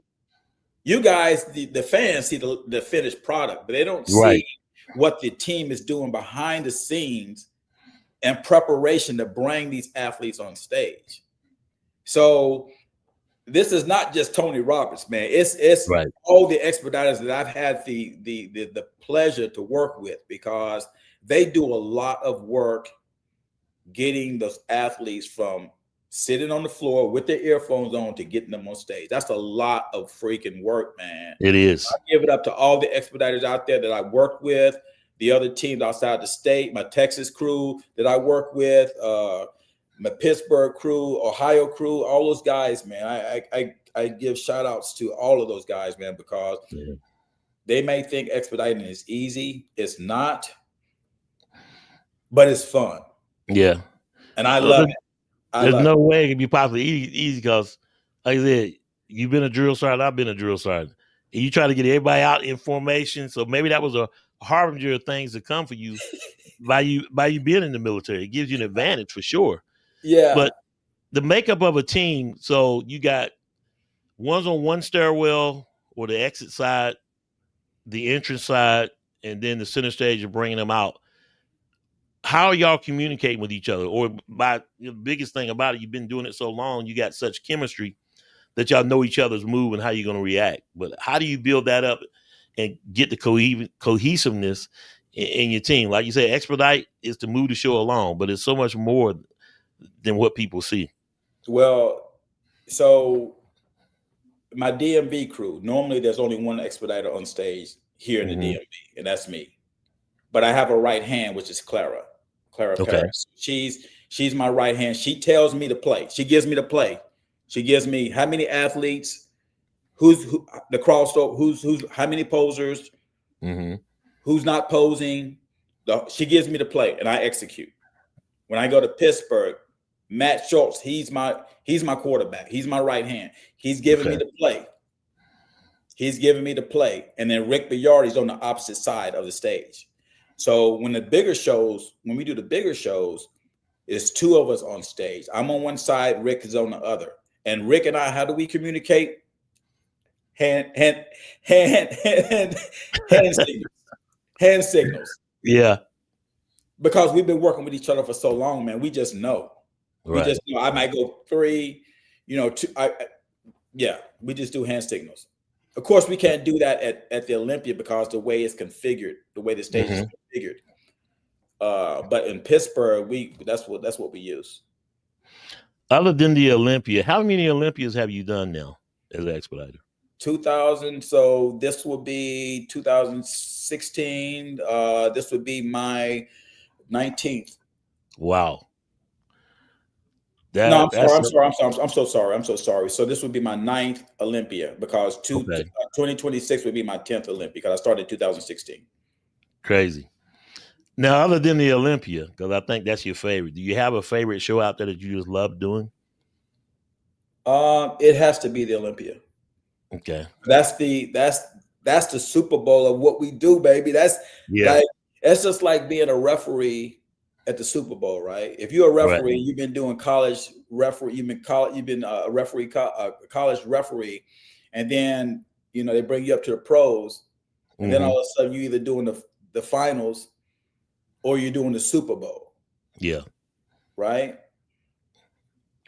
you guys, the fans see the finished product, but they don't see what the team is doing behind the scenes in preparation to bring these athletes on stage. So this is not just Tony Roberts, man. It's all the expediters that I've had the pleasure to work with, because they do a lot of work getting those athletes from sitting on the floor with their earphones on to getting them on stage. That's a lot of freaking work, man. It is. I give it up to all the expediters out there that I work with, the other teams outside the state, my Texas crew that I work with, my Pittsburgh crew, Ohio crew, all those guys, man. I give shout outs to all of those guys, man, because they may think expediting is easy. It's not, but it's fun. Yeah. And I love it. There's no way it can be possibly easy because, like I said, you've been a drill sergeant, I've been a drill sergeant. And you try to get everybody out in formation. So maybe that was a harbinger of things to come for you by you being in the military. It gives you an advantage for sure. Yeah. But the makeup of a team, so you got one's on one stairwell or the exit side, the entrance side, and then the center stage, you're bringing them out. How are y'all communicating with each other? Or by the biggest thing about it, you've been doing it so long, you got such chemistry that y'all know each other's move and how you're going to react. But how do you build that up and get the cohesiveness in your team? Like you say, expedite is to move the show along, but it's so much more than what people see. Well, so my DMV crew, normally there's only one expediter on stage here in the DMV, and that's me. But I have a right hand, which is Clara Paris. She's my right hand. She tells me to play. She gives me the play. She gives me how many athletes, the crossover, who's how many posers, who's not posing. She gives me the play, and I execute. When I go to Pittsburgh, Matt Schultz, he's my quarterback. He's my right hand. He's giving me the play. He's giving me the play, and then Rick Biardi's on the opposite side of the stage. So when we do the bigger shows, it's two of us on stage. I'm on one side, Rick is on the other. And Rick and I, how do we communicate? Hand signals. Hand signals. Yeah. Because we've been working with each other for so long, man. We just know. Right. We just know. I might go 3, 2. We just do hand signals. Of course, we can't do that at the Olympia because the way it's configured, the way the stage is configured. But in Pittsburgh, that's what we use. Other than the Olympia, how many Olympias have you done now as an expediter? 2000. So this will be 2016. This would be my 19th. Wow. I'm so sorry. So this would be my 9th Olympia, because 2026 would be my 10th Olympia, because I started in 2016. Crazy. Now, other than the Olympia, because I think that's your favorite, do you have a favorite show out there that you just love doing? It has to be the Olympia. Okay. That's the Super Bowl of what we do, baby. That's just like being a referee at the Super Bowl, right? If you're a referee, you've been doing college referee, you've been a referee, a college referee, and then they bring you up to the pros, and then all of a sudden you're either doing the finals or you're doing the Super Bowl. Yeah. Right?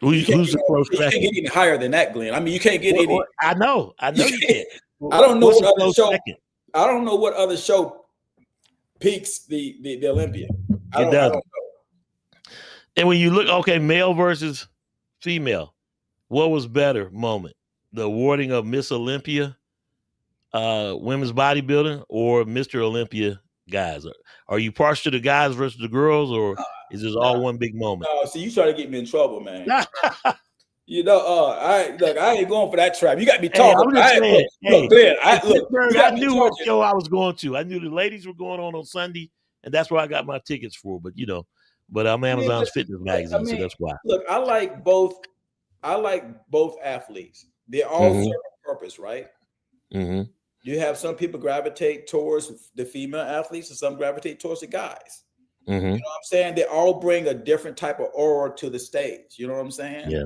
Who's the close second? You can't get any higher than that, Glenn. I mean, you can't get any. I know you can't. I don't know what other show. I don't know what other show peaks the Olympia. I don't know. And when you look, male versus female, what was better moment? the awarding of Miss Olympia, women's bodybuilding, or Mr. Olympia guys? Are you partial to the guys versus the girls, or is this all one big moment? No, see, you trying to get me in trouble, man. You know, I ain't going for that trap. You got me talking. I'm just saying. Look, Glenn, I knew what show I was going to. I knew the ladies were going on Sunday, and that's where I got my tickets for. But I'm Amazon's fitness magazine, so that's why. Look, I like both athletes. They're all serve a purpose, right? Mm-hmm. You have some people gravitate towards the female athletes, and some gravitate towards the guys. Mm-hmm. You know what I'm saying? They all bring a different type of aura to the stage. You know what I'm saying? Yeah.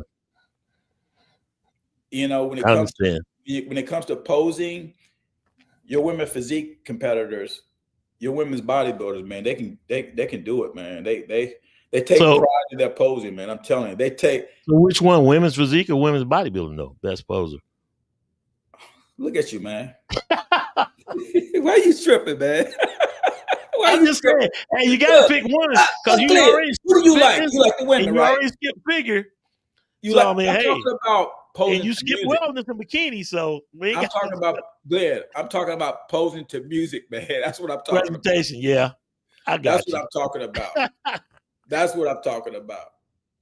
You know, when it comes to posing, your women physique competitors, your women's bodybuilders, man, they can do it, man. They take pride in their posing, man. I'm telling you, they take. So which one, women's physique or women's bodybuilding? though? Best poser. Look at you, man. Why are you tripping, man? I'm just saying, hey, you gotta pick one because you already. Who do you like? You like the women, you right? already skipped figure. I'm talking about posing. And you skip wellness and bikini, so I'm talking about Glenn. I'm talking about posing to music, man. That's what I'm talking about. Presentation, yeah. That's what I'm talking about. That's what I'm talking about.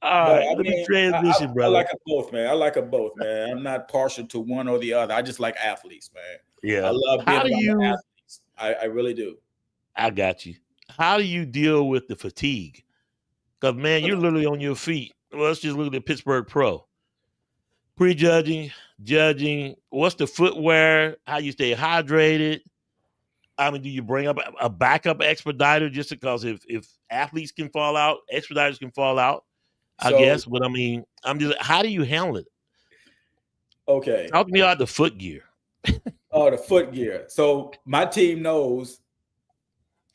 All right, let me transition, brother. I like them both, man. I like them both, man. I'm not partial to one or the other. I just like athletes, man. Yeah. I love being around athletes. I really do. I got you. How do you deal with the fatigue? Because, man, you're literally on your feet. Well, let's just look at the Pittsburgh Pro. Prejudging, judging, what's the footwear? How you stay hydrated? I mean, do you bring up a backup expediter just because if athletes can fall out, expediters can fall out, I guess. But I mean, how do you handle it? Okay. Talk to me about the foot gear. Oh, the foot gear. So my team knows,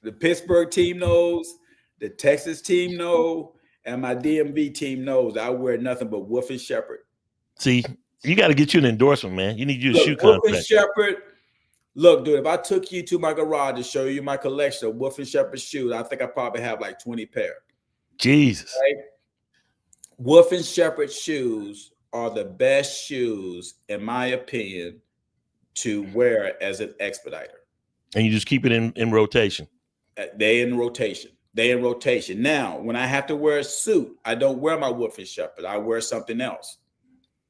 the Pittsburgh team knows, the Texas team knows, and my DMV team knows I wear nothing but Wolf and Shepherd. See, you got to get you an endorsement, man. You need you a shoe Wolf contract. and Shepherd. Look, dude, if I took you to my garage to show you my collection of Wolf and Shepherd shoes, I think I probably have like 20 pair. Jesus. Right? Wolf and Shepherd shoes are the best shoes, in my opinion, to wear as an expediter. And you just keep it in rotation. They in rotation. Now, when I have to wear a suit, I don't wear my Wolf and Shepherd. I wear something else.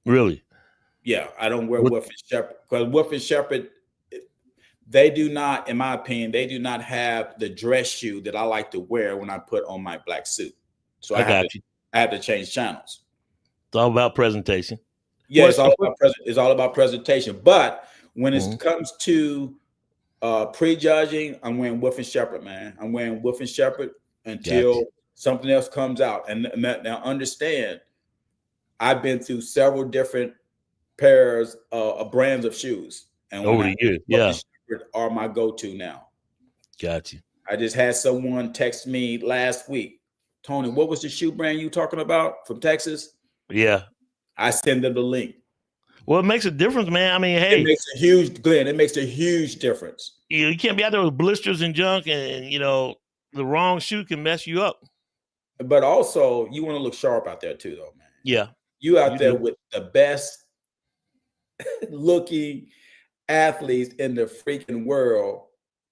Really? Yeah, I don't wear Wolf and Shepherd because Wolf and Shepherd, they do not, in my opinion, they do not have the dress shoe that I like to wear when I put on my black suit. So I have to change channels. It's all about presentation. Yeah, it's all about presentation. But when it comes to prejudging, I'm wearing Wolf and Shepherd, man. I'm wearing Wolf and Shepherd until something else comes out. And now understand, I've been through several different pairs of brands of shoes. And over the years, yeah, are my go-to now. Got you. I just had someone text me last week, Tony, what was the shoe brand you talking about from Texas? Yeah. I send them the link. Well, it makes a difference, man. I mean, hey. It makes a huge difference. You can't be out there with blisters and junk, and the wrong shoe can mess you up. But also, you want to look sharp out there too, though, man. Yeah. You out there with the best looking athletes in the freaking world,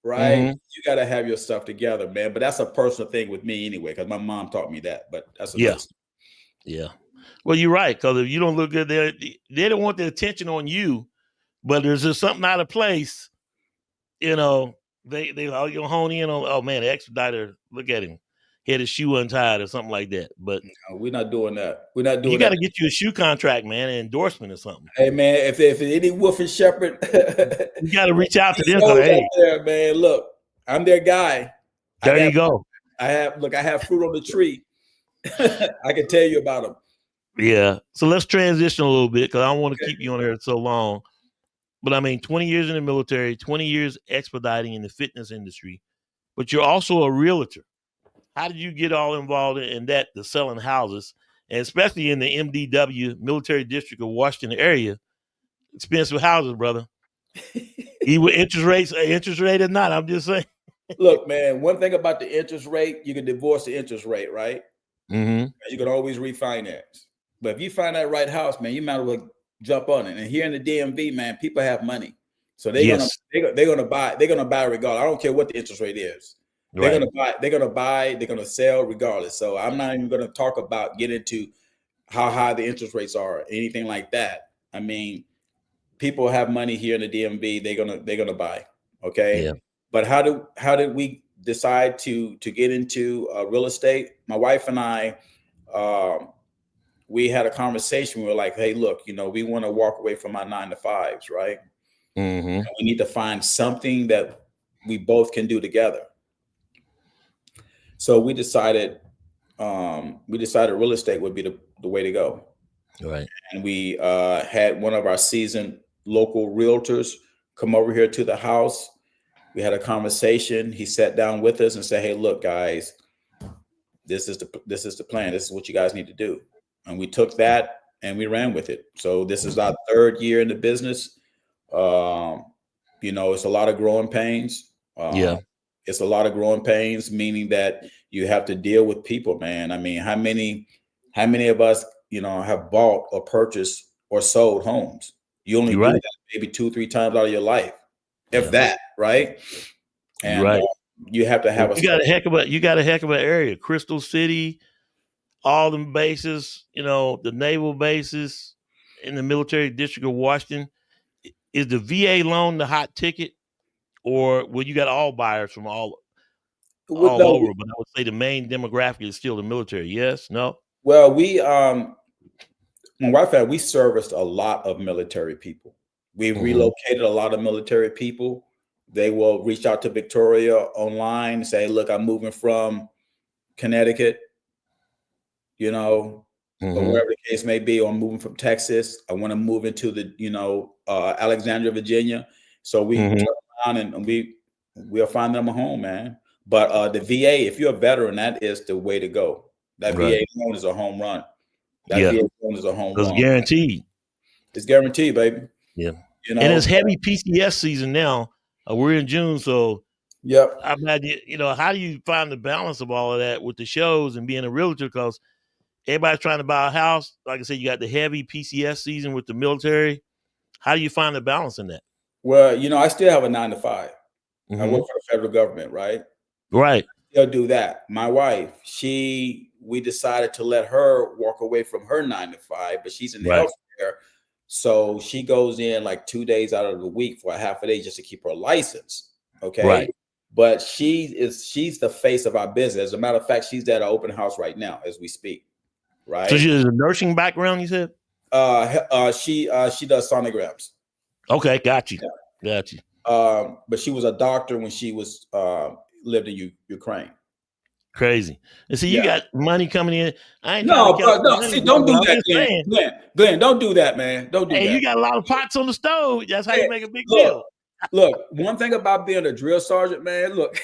right? Mm-hmm. You got to have your stuff together, man. But that's a personal thing with me anyway, because my mom taught me that. But that's yeah. Well, you're right, because if you don't look good, they don't want the attention on you. But there's just something out of place, they all you hone in on. Oh man, the expediter, look at him, he had his shoe untied or something like that. But no, we're not doing that. We're not doing. You got to get you a shoe contract, man, an endorsement or something. Hey man, if any Wolf and Shepherd, you got to reach out to them. Hey, there, man, look, I'm their guy. There you go. I have fruit on the tree. I can tell you about them. Yeah. So let's transition a little bit because I don't want to keep you on here so long. But I mean, 20 years in the military, 20 years expediting in the fitness industry, but you're also a realtor. How did you get all involved in that, the selling houses, and especially in the MDW, Military District of Washington area? Expensive houses, brother. Either interest rate or not, I'm just saying. Look, man, one thing about the interest rate, you can divorce the interest rate, right? Mm-hmm. You can always refinance. But if you find that right house, man, you might as well jump on it. And here in the DMV, man, people have money, so Yes. they're gonna buy regardless. I don't care what the interest rate is. They're Right. gonna buy. They're gonna sell regardless. So I'm not even gonna talk about get into how high the interest rates are, anything like that. I mean, people have money here in the DMV. They're gonna buy. Okay, Yeah. but how did we decide to get into real estate? My wife and I, um, we had a conversation. We were like, hey, look, we want to walk away from our 9 to 5s, right? Mm-hmm. We need to find something that we both can do together. So we decided real estate would be the way to go. Right. And we had one of our seasoned local realtors come over here to the house. We had a conversation. He sat down with us and said, hey, look, guys, this is the plan. This is what you guys need to do. And we took that and we ran with it. So this is our 3rd year in the business. It's a lot of growing pains. Yeah. It's a lot of growing pains, meaning that you have to deal with people, man. I mean, how many of us, have bought or purchased or sold homes? You only You're do right. that maybe 2-3 times out of your life, if Yeah. that, right? You're And right. you have to have You got a heck of an area. Crystal City, all them bases, the naval bases in the military district of Washington. Is the VA loan the hot ticket, or you got all buyers from all no, over? But I would say the main demographic is still the military. Yes, no. well, my wife and I, we serviced a lot of military people. We Mm-hmm. relocated a lot of military people. They will reach out to Victoria online and say, look, I'm moving from Connecticut, or Mm-hmm. wherever the case may be, or I'm moving from Texas. I want to move into the, Alexandria, Virginia. So we Mm-hmm. turn around and we'll find them a home, man. But the VA, if you're a veteran, that is the way to go. That Right. VA loan is a home run. That Yeah, VA loan is a home it's run. guaranteed. It's guaranteed, baby. Yeah, You and it's know. heavy PCS season now. We're in June, so Yep. I imagine how do you find the balance of all of that with the shows and being a realtor? Because everybody's trying to buy a house. Like I said, you got the heavy PCS season with the military. How do you find the balance in that? Well, I still have a 9 to 5. I Mm-hmm. work for the federal government, right? Right. Still do that. My wife, we decided to let her walk away from her 9 to 5, but she's in Right. healthcare. So she goes in like 2 days out of the week for a half a day just to keep her license. Okay. Right. But she's the face of our business. As a matter of fact, she's at an open house right now as we speak. So Right. she has a nursing background, you said? She does sonograms. Okay, got you. Yeah. Got you. But she was a doctor when she was lived in Ukraine. Crazy. And see, you Yeah. got money coming in. I ain't No, trying to bro, count no. money, See, don't but do I'm that, just Glenn. saying. Glenn, don't do that, man. Don't do Hey, that. you got a lot of pots on the stove. That's how you make a big Look, deal. look. One thing about being a drill sergeant, man. Look,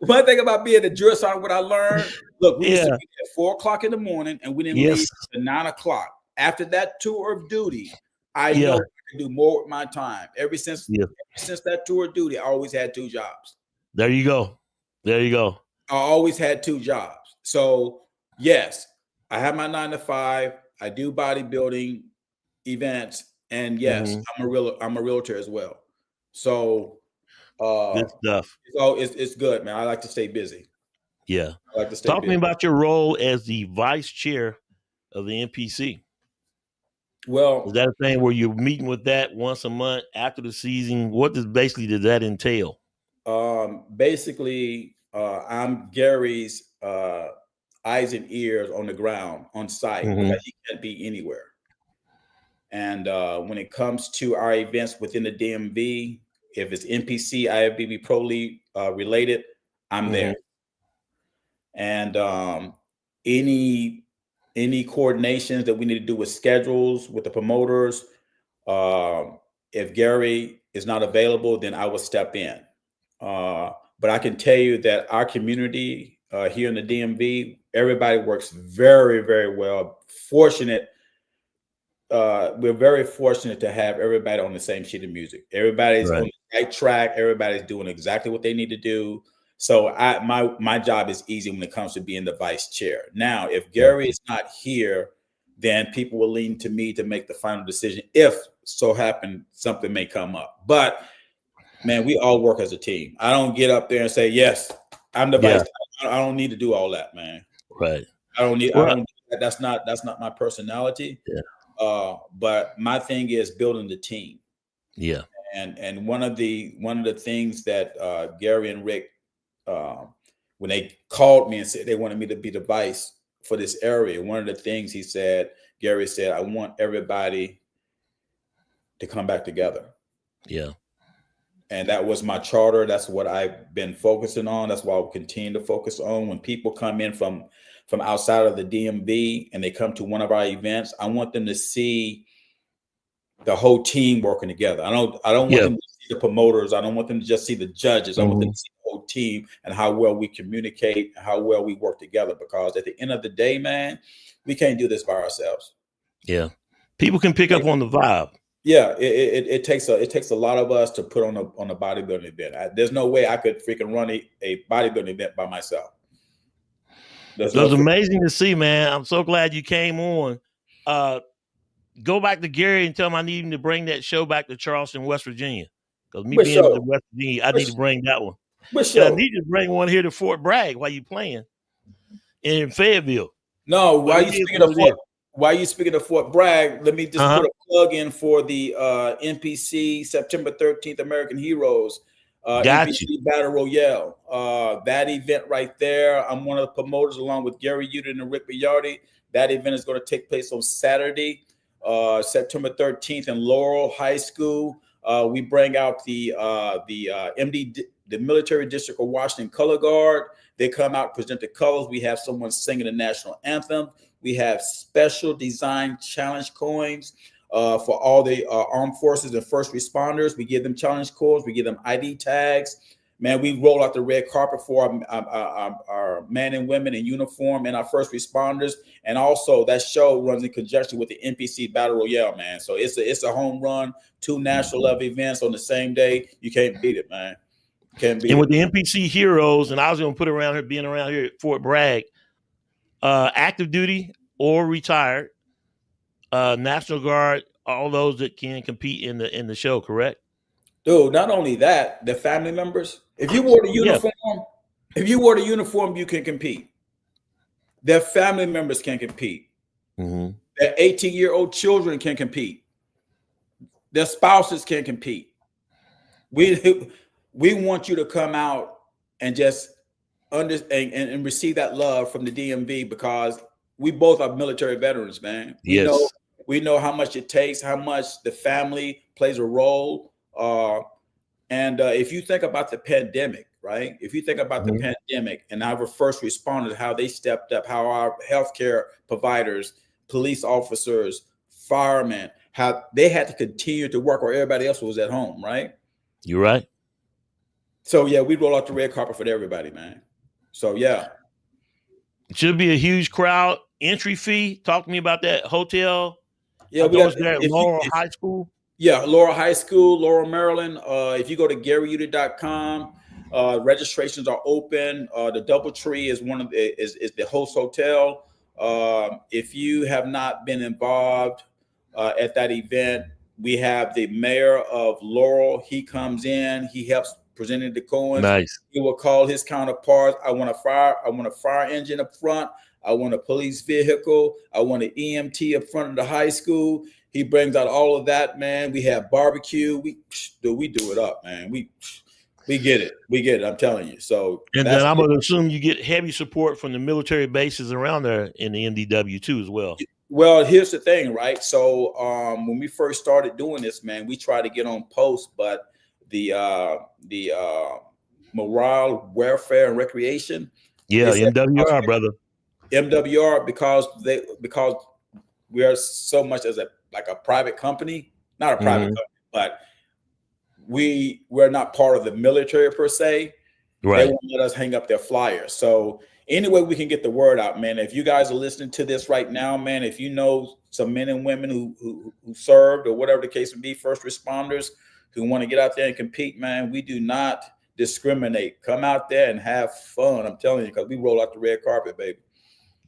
one thing about being a drill sergeant, what I learned. Look, we used to Yeah. be at 4 o'clock in the morning, and we didn't Yes. leave at 9 o'clock. After that tour of duty, I Yeah. know I can do more with my time. Ever since that tour of duty, I always had 2 jobs. There you go. There you go. I always had 2 jobs. So yes, I have my 9 to 5. I do bodybuilding events, and yes, Mhm. I'm a realtor as well. So Good stuff. it's good, man. I like to stay busy. Yeah. I like to stay Talk to me busy. about your role as the vice chair of the NPC. Is Well, that a thing where you're meeting with that once a month after the season? What does that entail? basically, I'm Gary's eyes and ears on the ground on site Mhm. because he can't be anywhere. And when it comes to our events within the DMV, if it's NPC, IFBB Pro League related, I'm there. And any coordinations that we need to do with schedules with the promoters, if Gary is not available, then I will step in. But I can tell you that our community here in the DMV, everybody works very, very well. We're very fortunate to have everybody on the same sheet of music. Everybody's on the right track. Everybody's doing exactly what they need to do. So my job is easy when it comes to being the vice chair. Now, if Gary is not here, then people will lean to me to make the final decision if so happen something may come up. But man, we all work as a team. I don't get up there and say, yes, I'm the vice. I don't need to do all that, man. Right. I don't that's not my personality. Yeah. But my thing is building the team. Yeah. And one of the things that Gary and Rick, when they called me and said they wanted me to be the vice for this area, one of the things Gary said, I want everybody to come back together. Yeah. And that was my charter. That's what I've been focusing on. That's why I'll continue to focus on. When people come in from outside of the DMV and they come to one of our events, I want them to see the whole team working together. I don't want them to see the promoters. I don't want them to just see the judges. I want them to see the whole team and how well we communicate, how well we work together. Because at the end of the day, man, we can't do this by ourselves. Yeah. People can pick up on the vibe. Yeah, it takes a lot of us to put on a bodybuilding event. There's no way I could freaking run a bodybuilding event by myself. It was amazing to see, man. I'm so glad you came on. Go back to Gary and tell him I need him to bring that show back to Charleston, West Virginia. Because me being in West Virginia, I need to bring that one. And I need to bring one here to Fort Bragg while you playing in Fayetteville. No, while you speaking of Fort Bragg, let me just put a plug in for the NPC September 13th American Heroes. NPC Battle Royale. That event right there, I'm one of the promoters along with Gary Uden and Rick Biardi. That event is going to take place on Saturday, September 13th in Laurel High School. We bring out the MD, the Military District of Washington Color Guard. They come out, present the colors. We have someone singing the national anthem. We have special design challenge coins for all the armed forces and first responders. We give them challenge coins. We give them ID tags. Man, we roll out the red carpet for our men and women in uniform and our first responders. And also that show runs in conjunction with the NPC Battle Royale, man. So it's a home run, 2 national level events on the same day. You can't beat it, man. Can't beat it. And with the NPC Heroes, and I was going to put around here, being around here at Fort Bragg, active duty or retired, National Guard, all those that can compete in the show, correct? Dude, not only that, the family members. If you wore the uniform, you can compete. Their family members can compete. Mm-hmm. Their 18-year-old children can compete. Their spouses can compete. We want you to come out and just understand and receive that love from the DMV, because we both are military veterans, man. We know how much it takes, how much the family plays a role. And if you think about the pandemic, right? If you think about the pandemic and our first responders, how they stepped up, how our healthcare providers, police officers, firemen, how they had to continue to work while everybody else was at home, right? You're right. So yeah, we roll out the red carpet for everybody, man. So yeah. It should be a huge crowd. Entry fee. Talk to me about that hotel. Yeah, we got there at Laurel High School. Yeah, Laurel High School, Laurel, Maryland. If you go to GaryUden.com, registrations are open. The DoubleTree is is the host hotel. If you have not been involved at that event, we have the mayor of Laurel. He comes in, he helps presenting the coins. Nice. He will call his counterparts. I want a fire engine up front. I want a police vehicle. I want an EMT up front of the high school. He brings out all of that, man. We have barbecue. We do it up, man. We get it. We get it. I'm telling you. So, and then I'm going to assume you get heavy support from the military bases around there in the MDW too, as well. Well, here's the thing, right? So, when we first started doing this, man, we tried to get on post, but the morale, welfare, and recreation. Yeah, MWR, brother. MWR, because we are so much as a private company, not a private company, but we're not part of the military per se. Right. They won't let us hang up their flyers. So any way we can get the word out, man. If you guys are listening to this right now, man, if you know some men and women who served or whatever the case may be, first responders who want to get out there and compete, man, we do not discriminate. Come out there and have fun. I'm telling you, because we roll out the red carpet, baby.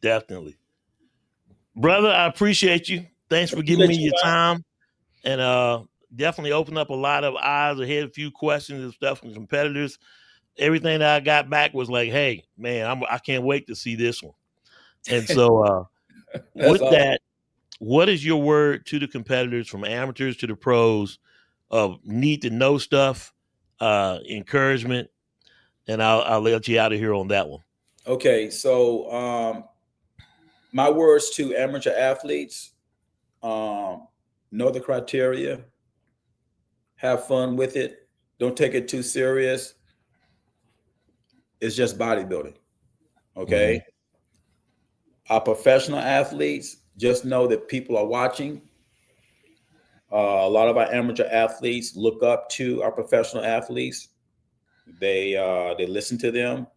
Definitely. Brother, I appreciate you. Thanks for giving me Appreciate you, your man. time, and definitely opened up a lot of eyes. I had a few questions and stuff from competitors. Everything that I got back was like, "Hey, man, I can't wait to see this one." And so, That's with awesome. that, what is your word to the competitors, from amateurs to the pros, of need to know stuff, encouragement, and I'll let you out of here on that one. Okay, so my words to amateur athletes: know the criteria, have fun with it, don't take it too serious. It's just bodybuilding. Mm-hmm. Okay. Our professional athletes, just know that people are watching. A lot of our amateur athletes look up to our professional athletes. They listen to them,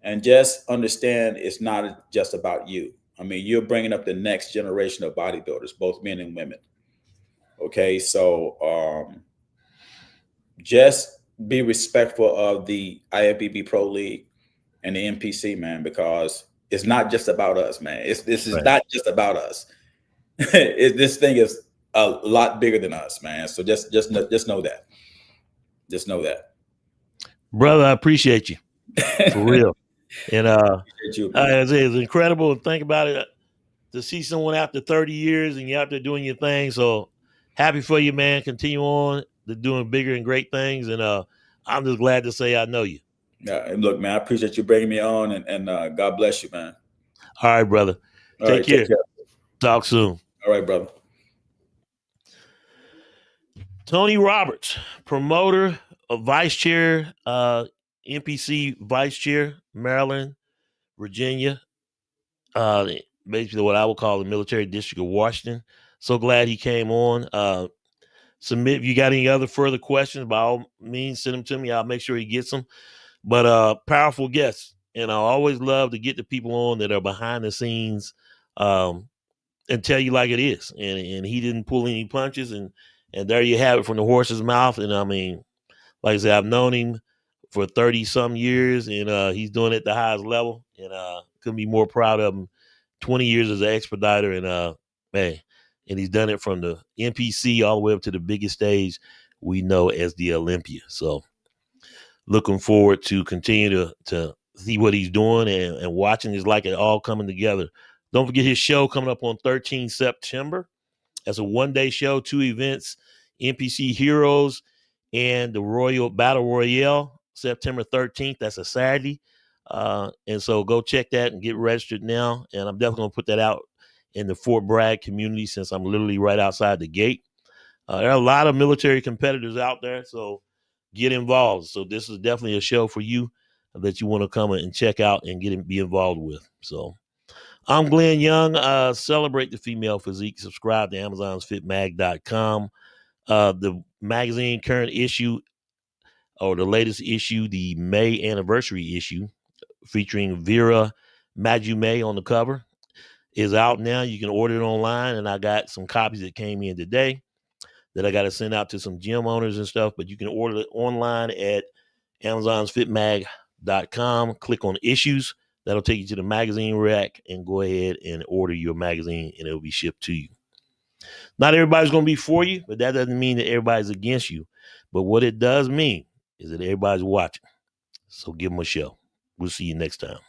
and just understand it's not just about you. I mean, you're bringing up the next generation of bodybuilders, both men and women. Okay, so just be respectful of the IFBB Pro League and the NPC, man, because it's not just about us, man. This is Right. not just about us. This thing is a lot bigger than us, man. So just know that. Just know that. Brother, I appreciate you for real. And Appreciate you, man. it's incredible to think about it, to see someone after 30 years and you're out there doing your thing. So happy for you, man. Continue on to doing bigger and great things. And I'm just glad to say I know you. Yeah, and look, man, I appreciate you bringing me on, and God bless you, man. All right, brother. All Take right, take care. care. Talk soon. All right, brother. Tony Roberts, promoter, vice chair, NPC vice chair, Maryland, Virginia, uh, basically what I would call the military district of Washington. So glad he came on. Submit if you got any other further questions, by all means, send them to me. I'll make sure he gets them. But powerful guests. And I always love to get the people on that are behind the scenes, and tell you like it is. And he didn't pull any punches, and there you have it from the horse's mouth. And I mean, like I said, I've known him for 30 some years, and he's doing it at the highest level. And couldn't be more proud of him. 20 years as an expediter, and man, and he's done it from the NPC all the way up to the biggest stage we know as the Olympia. So looking forward to continue to see what he's doing, and watching is like it all coming together. Don't forget his show coming up on 13 September. That's a one-day show, 2 events, NPC Heroes and the Royal Battle Royale, September 13th. That's a Saturday. And so go check that and get registered now. And I'm definitely going to put that out in the Fort Bragg community, since I'm literally right outside the gate. There are a lot of military competitors out there, so get involved. So this is definitely a show for you that you want to come and check out and be involved with. So I'm Glenn Young. Celebrate the female physique. Subscribe to AmazonsFitMag.com. The magazine current issue, or the latest issue, the May anniversary issue, featuring Vera Majume on the cover, is out now. You can order it online, and I got some copies that came in today that I got to send out to some gym owners and stuff. But you can order it online at AmazonsFitMag.com. Click on issues. That'll take you to the magazine rack, and go ahead and order your magazine, and it'll be shipped to you. Not everybody's going to be for you, but that doesn't mean that everybody's against you. But what it does mean is that everybody's watching. So give them a show. We'll see you next time.